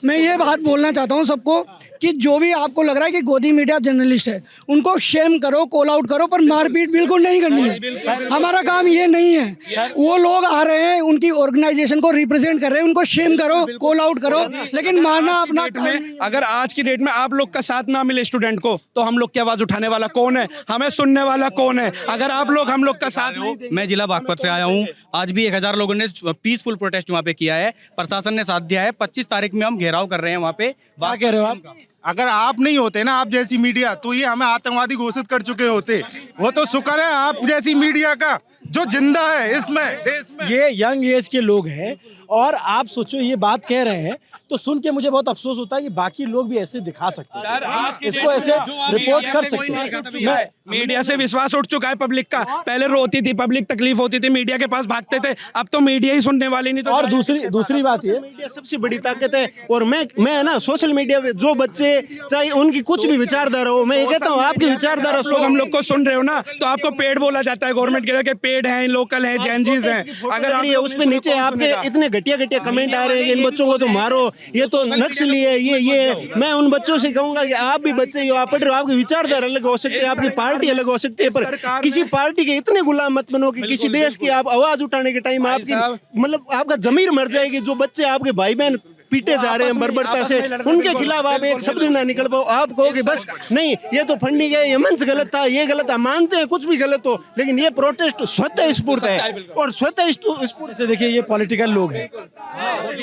मैं ये बात बोलना चाहता हूँ सबको कि जो भी आपको लग रहा है कि गोदी मीडिया जर्नलिस्ट है, उनको शेम करो, कॉल आउट करो, पर मारपीट बिल्कुल नहीं करनी है। हमारा काम ये नहीं है। वो लोग आ रहे हैं, उनकी ऑर्गेनाइजेशन को रिप्रेजेंट कर रहे हैं, उनको शेम करो, कॉल आउट करो, लेकिन मारना अपना में, अगर आज की डेट में आप लोग का साथ ना मिले स्टूडेंट को, तो हम लोग की आवाज उठाने वाला कौन है, हमें सुनने वाला कौन है? अगर आप लोग हम लोग का साथ नहीं देंगे। मैं जिला बागपत से आया हूँ, आज भी 1000 लोगों ने पीसफुल प्रोटेस्ट वहाँ पे किया है, प्रशासन ने साथ दिया है। 25 तारीख में हम घेराव कर रहे हैं वहाँ पे। क्या कह रहे हो आप? अगर आप नहीं होते ना, आप जैसी मीडिया, तो ये हमें आतंकवादी घोषित कर चुके होते। वो तो शुक्र है आप जैसी मीडिया का जो जिंदा है इसमें देश में। ये यंग एज के लोग हैं और आप सोचो ये बात कह रहे हैं तो सुन के मुझे बहुत अफसोस होता है कि बाकी लोग भी ऐसे दिखा सकते हैं, इसको ऐसे रिपोर्ट कर सकते हैं। मैं मीडिया से विश्वास उठ चुका है पब्लिक का। पहले रोती थी पब्लिक, तकलीफ होती थी, मीडिया के पास भागते थे, अब तो मीडिया ही सुनने वाली नहीं। तो और दूसरी बात ये, मीडिया सबसे बड़ी ताकत है। और मैं ना सोशल मीडिया पे जो बच्चे चाहे उनकी कुछ भी विचारधारा हो, मैं ये कहता हूँ आपकी विचारधारा लोग हम लोग को सुन रहे हो ना, तो आपको पेड बोला जाता है गवर्नमेंट के पेड हैं, लोकल हैं, जेनजीज हैं। अगर ये उस पे नीचे आपके इतने घटिया कमेंट आ रहे हैं कि इन बच्चों को तो मारो, ये तो नक्सली है, ये मैं उन बच्चों से कहूंगा कि आप भी बच्चे हो, आप पढ़ रहे हो, आपकी विचारधारा अलग हो सकती है, आपकी पार्टी अलग हो सकती है, पर किसी पार्टी के इतने गुलाम मत बनो कि किसी देश की आप आवाज उठाने के टाइम आपकी मतलब आपका जमीर मर जाएगी। जो बच्चे आपके भाई बहन पीटे जा रहे हैं बर्बरता से, उनके खिलाफ आप एक शब्द ना निकल पाओ, आप कहो कि बस नहीं ये तो फंडिंग है, ये मंच गलत था, ये गलत था, मानते हैं कुछ भी गलत हो, लेकिन ये प्रोटेस्ट स्वतः स्फूर्त है। और स्वतः स्फूर्त से देखिए ये पॉलिटिकल लोग हैं,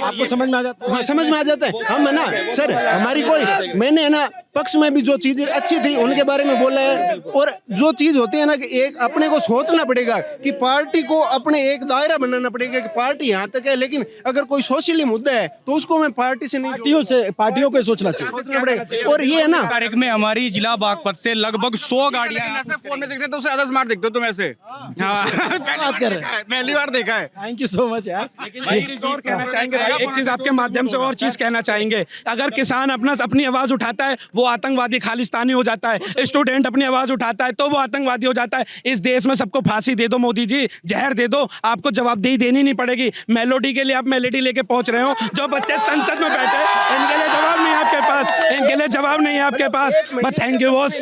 आपको समझ में आ जाता है? हाँ समझ में आ जाता है। हम है ना सर, हमारी कोई मैंने है ना पक्ष में भी जो चीजें अच्छी थी उनके बारे में बोला है। और जो चीज होती है ना कि एक अपने को सोचना पड़ेगा कि पार्टी को अपने एक दायरा बनाना पड़ेगा कि पार्टी यहाँ तक है, लेकिन अगर कोई सोशली मुद्दा है तो उसको मैं पार्टी से नहीं, पार्टियों को सोचना चाहिए। और ये है ना तारीख में हमारी जिला बागपत से लगभग 100 गाड़ियां फोन में दिखते तो उससे ज्यादा स्मार्ट दिखते हो तुम ऐसे। बात कर रहे हैं, पहली बार देखा है। थैंक यू सो मच यार। कहना चाहेंगे एक चीज आपके माध्यम से और चीज कहना चाहेंगे, अगर किसान अपनी आवाज उठाता है वो आतंकवादी खालिस्तानी हो जाता है, स्टूडेंट अपनी आवाज उठाता है तो वो आतंकवादी हो जाता है। इस देश में सबको फांसी दे दो मोदी जी, जहर दे दो, आपको जवाबदेही देनी नहीं पड़ेगी। मेलोडी के लिए आप मेलोडी लेके पहुंच रहे हो, जो बच्चे संसद में बैठे इनके लिए जवाब नहीं है आपके पास, इनके लिए जवाब नहीं है आपके पास। But thank you boss.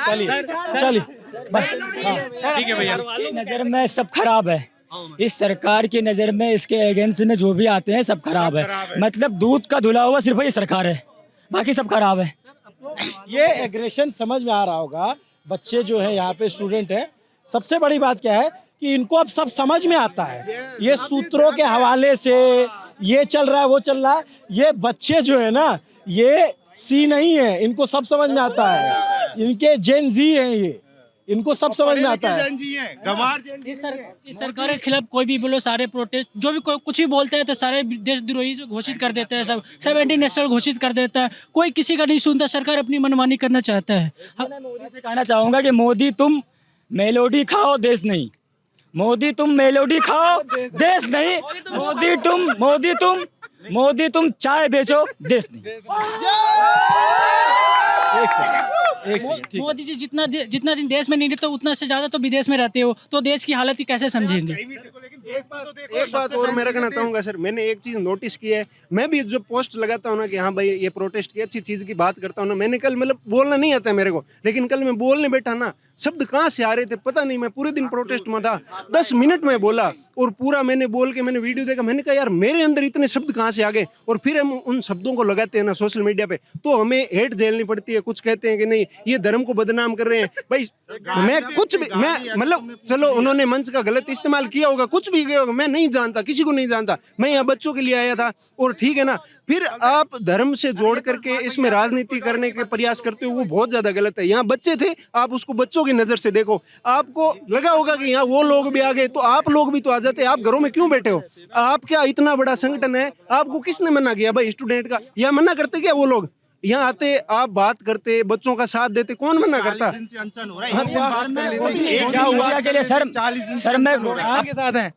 चलिए ठीक है भैया। इसकी नज़र में सब खराब है, इस सरकार की नज़र में इसके अगेंस्ट में जो भी आते हैं सब खराब है। मतलब दूध का धुला हुआ सिर्फ ये सरकार है, बाकी सब खराब है। ये एग्रेशन समझ में आ रहा होगा, बच्चे जो है यहाँ पे स्टूडेंट है। सबसे बड़ी बात क्या है कि इनको अब सब समझ में आता है, ये सूत्रों के हवाले से ये चल रहा है वो चल रहा है। ये बच्चे जो है ना ये सी नहीं है, इनको सब समझ में आता है, इनके जेन जी हैं ये, इनको सब समझ में आता है। इस सरकार के खिलाफ कोई भी बोलो, सारे प्रोटेस्ट जो भी कुछ भी बोलते हैं तो सारे देशद्रोही घोषित कर देते हैं, सब एंटी नेशनल घोषित कर देता है, कोई किसी का नहीं सुनता, सरकार अपनी मनमानी करना चाहता है। मोदी से कहना चाहूँगा कि मोदी तुम मेलोडी खाओ देश नहीं, मोदी तुम मेलोडी खाओ देश नहीं, मोदी तुम चाय बेचो देश नहीं। एक सेकंड मोदी जी जितना दिन देश में नहीं रहते उतना से ज्यादा तो विदेश में रहते हो, तो देश की हालत ही कैसे समझेंगे। एक बात और मैं रखना चाहूंगा सर, मैंने एक चीज नोटिस की है, मैं भी जो पोस्ट लगाता हूँ ना कि हाँ भाई ये प्रोटेस्ट की अच्छी चीज की बात करता हूँ ना, मैंने कल मतलब बोलना नहीं आता है मेरे को, लेकिन कल मैं बोलने बैठा ना, शब्द कहाँ से आ रहे थे पता नहीं। मैं पूरे दिन प्रोटेस्ट में था, 10 मिनट में बोला और पूरा मैंने बोल के मैंने वीडियो देखा, मैंने कहा यार मेरे अंदर इतने शब्द कहाँ से आ गए। और फिर हम उन शब्दों को लगाते हैं ना सोशल मीडिया पे तो हमें हेट झेलनी पड़ती है। कुछ कहते हैं कि नहीं ये धर्म को बदनाम कर रहे हैं, भाई मैं कुछ भी मैं मतलब चलो उन्होंने मंच का गलत इस्तेमाल किया होगा, कुछ भी किया होगा, मैं नहीं जानता, किसी को नहीं जानता, मैं यहाँ बच्चों के लिए आया था और ठीक है ना। फिर आप धर्म से जोड़ करके इसमें राजनीति करने के प्रयास करते हो, वो बहुत ज्यादा गलत है। यहाँ बच्चे थे, आप उसको बच्चों की नजर से देखो, आपको लगा होगा कि यहाँ वो लोग भी आ गए तो आप लोग भी तो आ जाते, आप घरों में क्यों बैठे हो? आप क्या इतना बड़ा संगठन है, आपको किसने मना किया भाई स्टूडेंट का? यहाँ मना करते क्या वो लोग? यहाँ आते आप बात करते, बच्चों का साथ देते, कौन मना करता? क्या हुआ के लिए सर मैं के साथ हैं,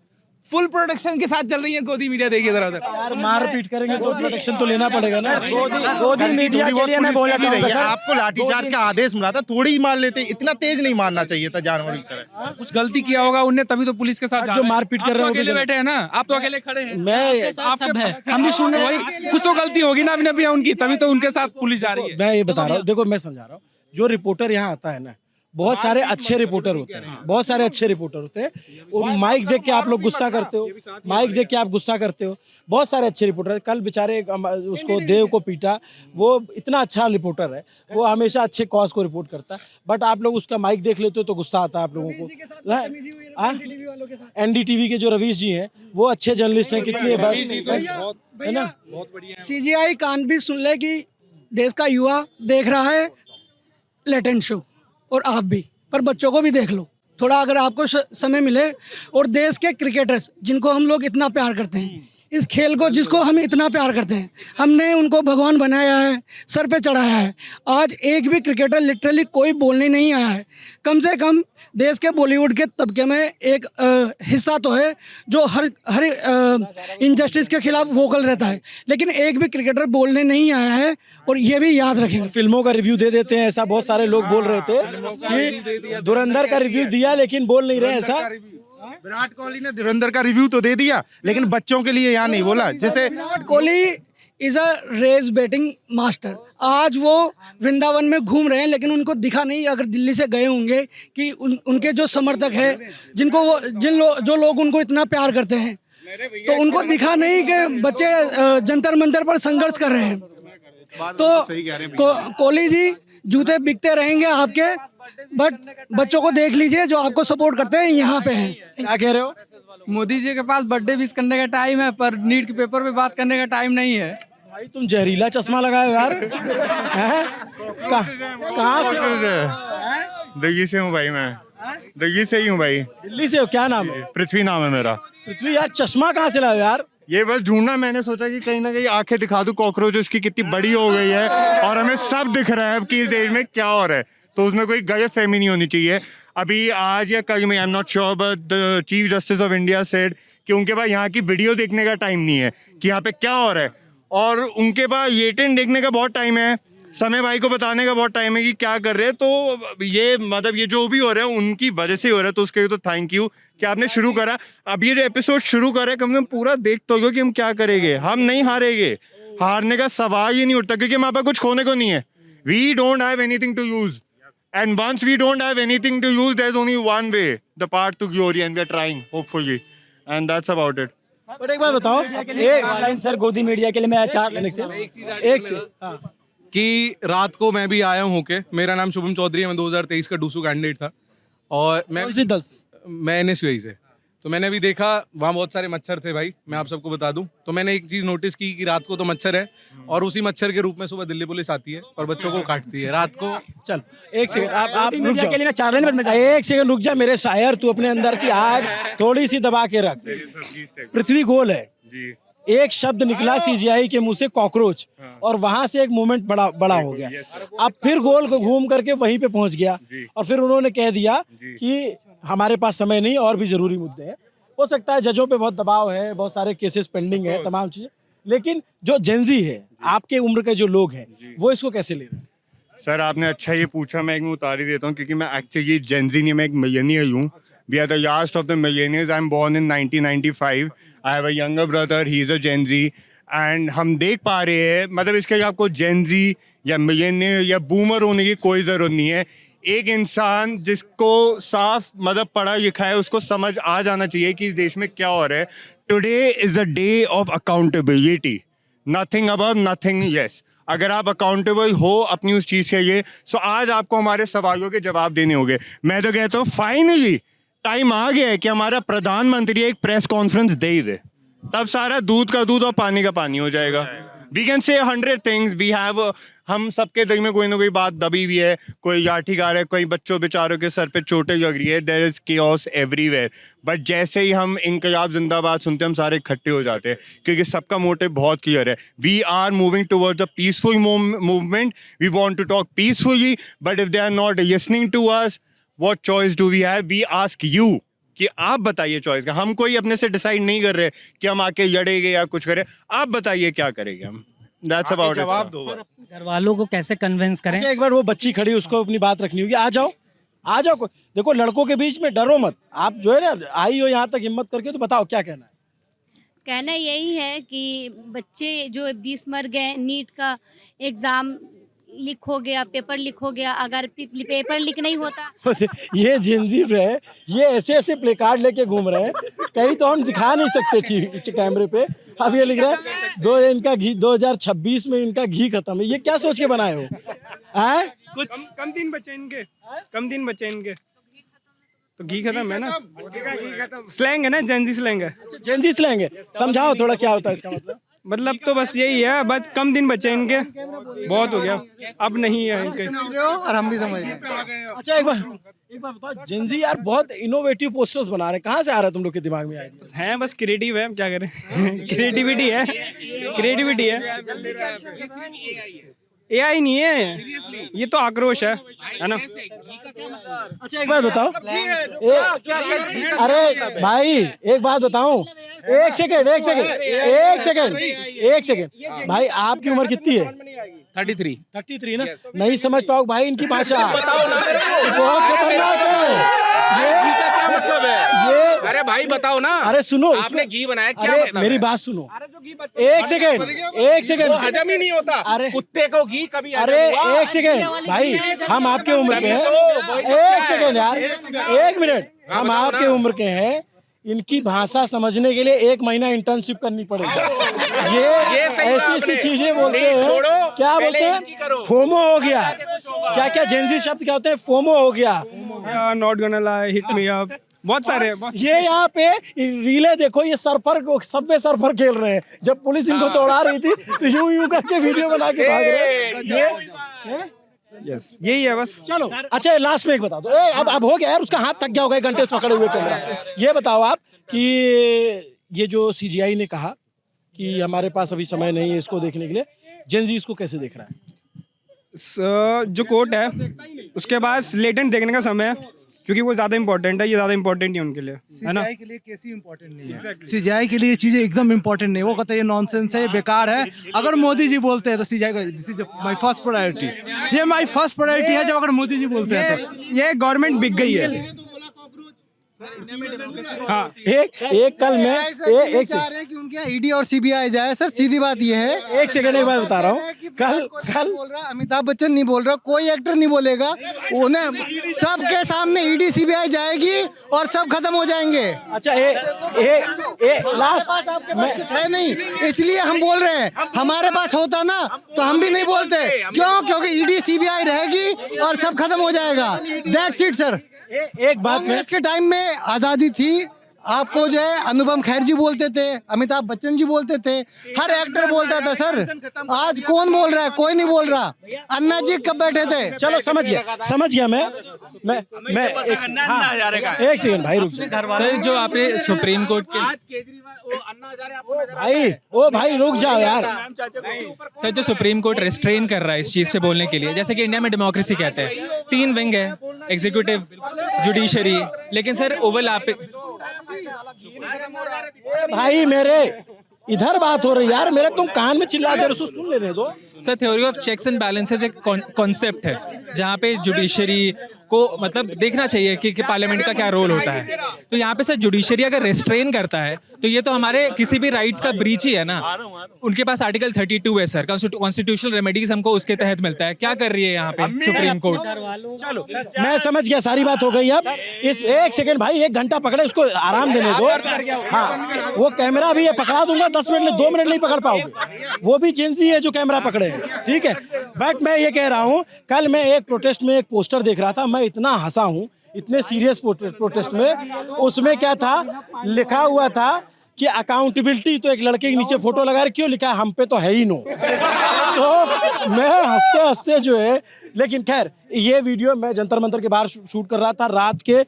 फुल प्रोटेक्शन के साथ चल रही है गोदी मीडिया। देखिए इधर उधर यार मारपीट करेंगे तो प्रोटेक्शन तो लेना पड़ेगा ना। गोदी मीडिया के लिए मैं बोला था सर, आपको लाठीचार्ज का आदेश मिला था, थोड़ी ही मार लेते, इतना तेज नहीं मारना चाहिए था जानवर की तरह। कुछ गलती किया होगा उनने, तभी तो पुलिस के साथ जो मारपीट कर रहे हैं अकेले बैठे हैं ना, आप तो अकेले खड़े हैं। मैं सब है, हम भी सुन रहे हैं, कुछ तो गलती होगी ना अभी अभी उनकी, तभी तो उनके साथ पुलिस जा रही है। मैं ये बता रहा हूँ, देखो मैं समझा रहा हूँ, जो रिपोर्टर यहाँ आता है ना, बहुत सारे अच्छे रिपोर्टर होते हैं, बहुत सारे अच्छे रिपोर्टर होते हैं। और माइक देख के आप लोग गुस्सा करते हो, माइक देख के आप गुस्सा करते हो। बहुत सारे अच्छे रिपोर्टर, कल बेचारे उसको देव को पीटा, वो इतना अच्छा रिपोर्टर है, वो हमेशा अच्छे कॉज को रिपोर्ट करता है। बट आप लोग उसका माइक देख लेते हो तो गुस्सा आता है आप लोगों को। NDTV के जो रवीश जी हैं वो अच्छे जर्नलिस्ट हैं, कितनी है ना। CGI कान भी सुन ले कि देश का युवा देख रहा है लेटेंट शो, और आप भी, पर बच्चों को भी देख लो। थोड़ा अगर आपको समय मिले और देश के क्रिकेटर्स जिनको हम लोग इतना प्यार करते हैं, इस खेल को जिसको हम इतना प्यार करते हैं, हमने उनको भगवान बनाया है, सर पे चढ़ाया है। आज एक भी क्रिकेटर लिटरली कोई बोलने नहीं आया है। कम से कम देश के बॉलीवुड के तबके में एक हिस्सा तो है जो हर इनजस्टिस के खिलाफ वोकल रहता है, लेकिन एक भी क्रिकेटर बोलने नहीं आया है। और ये भी याद रखेंगे। फिल्मों का रिव्यू दे देते हैं, ऐसा बहुत सारे लोग बोल रहे थे कि धुरंधर का रिव्यू दिया लेकिन बोल नहीं रहे ऐसा। विराट कोहली ने धुरंधर का रिव्यू तो दे दिया, लेकिन बच्चों के लिए यहाँ नहीं बोला। जैसे Virat Kohli is a race batting master. आज वो वृंदावन में घूम रहे हैं, लेकिन उनको दिखा नहीं। अगर दिल्ली से गए होंगे कि उनके जो समर्थक है, जो लोग उनको इतना प्यार करते हैं, तो उनको दिखा नहीं कि बच्चे जंतर मंतर पर संघर्ष कर रहे हैं। तो कोहली जी जूते बिकते रहेंगे आपके, बट बच्चों को देख लीजिए जो आपको सपोर्ट करते हैं यहाँ पे हैं। क्या कह रहे हो? मोदी जी के पास बर्थडे विश करने का टाइम है, पर नीट के पेपर पे बात करने का टाइम नहीं है। भाई तुम जहरीला चश्मा लगाए हो यार। कहाँ से? दिल्ली से हूँ भाई, मैं दिल्ली से ही हूँ भाई। दिल्ली से हो? क्या नाम है? पृथ्वी नाम है मेरा। पृथ्वी यार, चश्मा कहाँ से लाए यार? ये बस ढूंढना, मैंने सोचा कि कहीं ना कहीं आंखें दिखा दूं कॉकरोचेस की कितनी बड़ी हो गई है और हमें सब दिख रहा है अब कि इस देश में क्या हो रहा है, तो उसमें कोई गलतफहमी नहीं होनी चाहिए। अभी आज या कल में, I am not sure, but the chief justice of India said कि उनके पास यहाँ की वीडियो देखने का टाइम नहीं है कि यहाँ पे क्या हो रहा है, और उनके पास येटेन देखने का बहुत टाइम है, समय भाई को बताने का बहुत टाइम है कि क्या कर रहे हैं। तो ये मतलब ये जो भी हो रहा है उनकी वजह से हो रहा है, तो उसके लिए तो थैंक यू कि आपने शुरू करा। अब ये जो एपिसोड शुरू करा है, कम से कम पूरा देख तो लो कि हम क्या करेंगे। हम नहीं हारेंगे, हारने का सवाल ही नहीं उठता, क्योंकि हमारे पास कुछ खोने को नहीं है। We don't have anything to use, and once we don't have anything to use, there is only one way, the path to glory, and we are trying hopefully, and that's about it. But एक बात बताओ, एक sir गोदी media के लिए मैं एक से कि रात को मैं भी आया हूँ होके। मेरा नाम शुभम चौधरी है, मैं 2023 का डूसू कैंडिडेट था और मैं NSUI से। तो मैंने अभी देखा वहाँ बहुत सारे मच्छर थे भाई, मैं आप सबको बता दूं। तो मैंने एक चीज़ नोटिस की कि रात को तो मच्छर है और उसी मच्छर के रूप में सुबह दिल्ली पुलिस आती है और बच्चों को काटती है रात को। चल एक सेकंड, आप रुक जाओ, एक सेकंड रुक जा मेरे शायर, तू अपने अंदर की आग थोड़ी सी दबा के रख। पृथ्वी गोल है, एक शब्द निकला CGI के मुंह से कॉकरोच, और वहां से एक मूवमेंट बड़ा हो गया। अब फिर गोल को घूम करके वहीं पे पहुंच गया, और फिर उन्होंने कह दिया कि हमारे पास समय नहीं, और भी जरूरी मुद्दे हैं। हो सकता है जजों पे बहुत दबाव है, बहुत सारे केसेस पेंडिंग है, तमाम चीजें, लेकिन जो जेनजी है, आपके उम्र के जो लोग हैं, वो इसको कैसे ले रहे हैं? सर आपने अच्छा ये पूछा, मैं एक में उतार ही देता हूँ, क्योंकि मैं एक्चुअली जेनजी नहीं, मैं एक मिलेनियल हूँ। We are the last of the millennials. I am born in 1995। I have a younger brother, he is a Gen Z, and हम देख पा रहे हैं, मतलब इसके लिए आपको जेनजी या मिलेनियल या बूमर होने की कोई ज़रूरत नहीं है। एक इंसान जिसको साफ मतलब पढ़ा लिखा है, उसको समझ आ जाना चाहिए कि इस देश में क्या हो रहा है। Today is the day of accountability, nothing above nothing less. अगर आप अकाउंटेबल हो अपनी उस चीज़ के लिए, सो आज आपको हमारे सवालों के जवाब देने होंगे। मैं तो कहता हूँ फाइनली टाइम आ गया है कि हमारा प्रधानमंत्री एक प्रेस कॉन्फ्रेंस दे ही दे, तब सारा दूध का दूध और पानी का पानी हो जाएगा। We can say 100 things, we have, हम सबके दिल में कोई ना कोई बात दबी हुई है, कोई लाठी गा रहा है, कोई बच्चों बेचारों के सर पे चोटें लग रही है, there is chaos everywhere. But जैसे ही हम इनकलाब जिंदाबाद सुनते हैं, हम सारे इकट्ठे हो जाते हैं, क्योंकि सबका मोटिव बहुत क्लियर है। We are moving towards a peaceful movement, we want to talk peacefully, but if they are not listening to us, what choice do we have? We ask you कि आप बताइए चॉइस का। हम कोई अपने से डिसाइड नहीं कर रहे कि हम आके लड़ेंगे या कुछ करें, आप बताइए क्या करेंगे हम। That's about it, जवाब दो। घर वालों को कैसे कन्विंस करें? अच्छा, एक बार वो बच्ची खड़ी, उसको अपनी बात रखनी होगी। आ जाओ, आ जाओ। देखो लड़कों के बीच में डरो मत, आप जो है ना आई हो यहाँ तक हिम्मत करके, तो बताओ क्या कहना है? कहना यही है कि बच्चे जो 20 मर गए, नीट का एग्ज़ाम लीक हो गया, पेपर लीक हो गया। अगर पेपर लीक नहीं होता ये जेनजी है, ये ऐसे ऐसे प्ले कार्ड लेके घूम रहे हैं, कहीं तो हम दिखा नहीं सकते कैमरे पे। अब ये लिख रहा है इनका घी 2026 में इनका घी खत्म है। ये क्या सोच के बनाए हो? कुछ कम दिन बचे इनके, तो घी खत्म है ना। स्लैंग है ना, जेनजी स्लैंग है। जेनजी स्लैंग है, समझाओ थोड़ा क्या होता है इसका मतलब। मतलब तो बस यही है, बस कम दिन बचे हैं इनके, बहुत हो गया, अब नहीं है इनके। और हम भी समझ रहे हैं। अच्छा एक बार बताओ, जेंजी यार बहुत इनोवेटिव पोस्टर्स बना रहे हैं, कहाँ से आ रहा है तुम लोग के दिमाग में? हैं बस क्रिएटिव है, क्या करें। क्रिएटिविटी है, क्रिएटिविटी है। AI नहीं है, ये तो आक्रोश है ना। अच्छा एक बात बताओ, अरे भाई एक बात बताऊं, एक सेकेंड भाई, आपकी उम्र कितनी है? 33 ना? नहीं समझ पाओ भाई इनकी भाषा, बहुत खतरनाक है ये। अरे भाई बताओ ना। अरे सुनो, आपने घी बनाया, क्या अरे मतलब मेरी है? बात सुनो, एक सेकेंड हजम ही नहीं होता। अरे कुत्ते को घी कभी अरे एक सेकेंड भाई, हम आपके उम्र के हैं। एक सेकेंड यार, एक मिनट, हम आपके उम्र के हैं। इनकी भाषा समझने के लिए 1 महीना इंटर्नशिप करनी पड़ेगी। ये ऐसी चीजें बोलते हैं, क्या बोलते हैं? फोमो हो गया, क्या जेंजी शब्द क्या होते हैं? फोमो हो गया, not gonna lie, hit me up, बहुत सारे। ये यहाँ पे रीले देखो, ये सबवे सर्फर खेल रहे हैं। जब पुलिस इनको दौड़ा रही थी तो यूं करके वीडियो बना के भाग रहे हैं। यस यही है बस। चलो अच्छा, लास्ट में एक बता दो, अब हो गया यार, उसका हाथ थक गया होगा घंटे से पकड़े हुए कैमरा। ये बताओ आप कि ये जो CGI ने कहा कि हमारे पास अभी समय नहीं है इसको देखने के लिए, जेंजी इसको कैसे देख रहा है? जो कोर्ट है उसके पास लेटेंट देखने का समय है, क्योंकि वो ज़्यादा इंपॉर्टेंट है, ये ज़्यादा इंपॉर्टेंट है उनके लिए, है ना। CGI के लिए कैसी इंपॉर्टेंट नहीं है, CGI के लिए ये चीजें एकदम इंपॉर्टेंट नहीं है। वो कहते हैं ये नॉनसेंस है, ये बेकार है। अगर मोदी जी बोलते हैं तो CGI को, this is my first priority, ये माय फर्स्ट प्रायोरिटी है। जब अगर मोदी जी बोलते हैं तो ये गवर्नमेंट बिक गई है। हाँ, एक कल मैं एक चाह रहे हैं कि उनके यहाँ ED और CBI जाए। सर सीधी बात ये है, एक सेकंड एक बात बता रहा हूँ, कल बोल रहा अमिताभ बच्चन नहीं बोल रहा, कोई एक्टर नहीं बोलेगा, उन्हें सबके सामने ED CBI जाएगी और सब खत्म हो जाएंगे। अच्छा लास्ट आपके पास कुछ है नहीं, इसलिए हम बोल रहे हैं। हमारे पास होता ना तो हम भी नहीं बोलते। क्यों? क्योंकि ED CBI रहेगी और सब खत्म हो जाएगा। That's it sir. एक बात में, कांग्रेस के टाइम में आजादी थी, आपको जो है अनुपम खेर जी बोलते थे, अमिताभ बच्चन जी बोलते थे, हर एक्टर बोलता था। सर आज कौन बोल रहा है? कोई नहीं बोल रहा। अन्ना जी कब बैठे थे? चलो समझ गया मैं एक सेकंड भाई रुक जाओ। सर जो आपने सुप्रीम कोर्ट के भाई रुक जाओ यार। सर जो सुप्रीम कोर्ट रेस्ट्रेन कर रहा है इस चीज़ पे बोलने के लिए, जैसे कि इंडिया में डेमोक्रेसी कहते हैं, 3 विंग है, एग्जीक्यूटिव, जुडिशरी, लेकिन सर ओवरलैपिंग। भाई मेरे इधर बात हो रही यार, मेरे तुम कान में चिल्ला दे रहे हो, सुन लेने दो। Sir theory of checks and balances एक कॉन्सेप्ट है जहाँ पे जुडिशरी को मतलब देखना चाहिए कि पार्लियामेंट का क्या रोल होता है। तो यहाँ पे सर जुडिशरी अगर रेस्ट्रेन करता है तो ये तो हमारे किसी भी राइट्स का ब्रीच ही है ना। उनके पास आर्टिकल 32 है सर, कॉन्स्टिट्यूशनल रेमेडीज हमको उसके तहत मिलता है। क्या कर रही है यहाँ पे सुप्रीम कोर्ट? चलो मैं समझ गया, सारी बात हो गई। अब इस एक सेकंड भाई, 1 घंटा पकड़े, उसको आराम देने दो। हाँ वो कैमरा भी है, पकड़ा दूंगा 10 मिनट में, 2 मिनट नहीं पकड़ पाओगे। वो भी जेंजी है जो कैमरा पकड़े है, ठीक है। बट मैं ये कह रहा हूँ, कल मैं एक प्रोटेस्ट में एक पोस्टर देख रहा था, मैं इतना हंसा हूँ, इतने सीरियस प्रोटेस्ट में। उसमें क्या था, लिखा हुआ था कि अकाउंटेबिलिटी, तो एक लड़के के नीचे फोटो लगा रखी, क्यों लिखा है हम पे तो है ही नो। तो मैं हंसते हंसते जो है, लेकिन खैर ये वीडियो मैं जंतर मंतर के बाहर शूट कर रहा था, रात के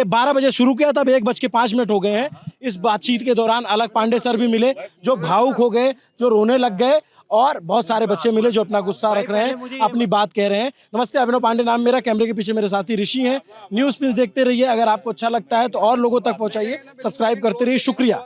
12 बजे शुरू किया था, अब 1:05 हो गए हैं। इस बातचीत के दौरान अलग पांडे सर भी मिले जो भावुक हो गए, जो रोने लग गए, और बहुत सारे बच्चे मिले जो अपना गुस्सा रख रहे हैं, अपनी बात कह रहे हैं। नमस्ते, अभिनव पांडे नाम मेरा, कैमरे के पीछे मेरे साथी ऋषि हैं। न्यूज़ प्रिंस देखते रहिए, अगर आपको अच्छा लगता है तो और लोगों तक पहुंचाइए, सब्सक्राइब करते रहिए। शुक्रिया।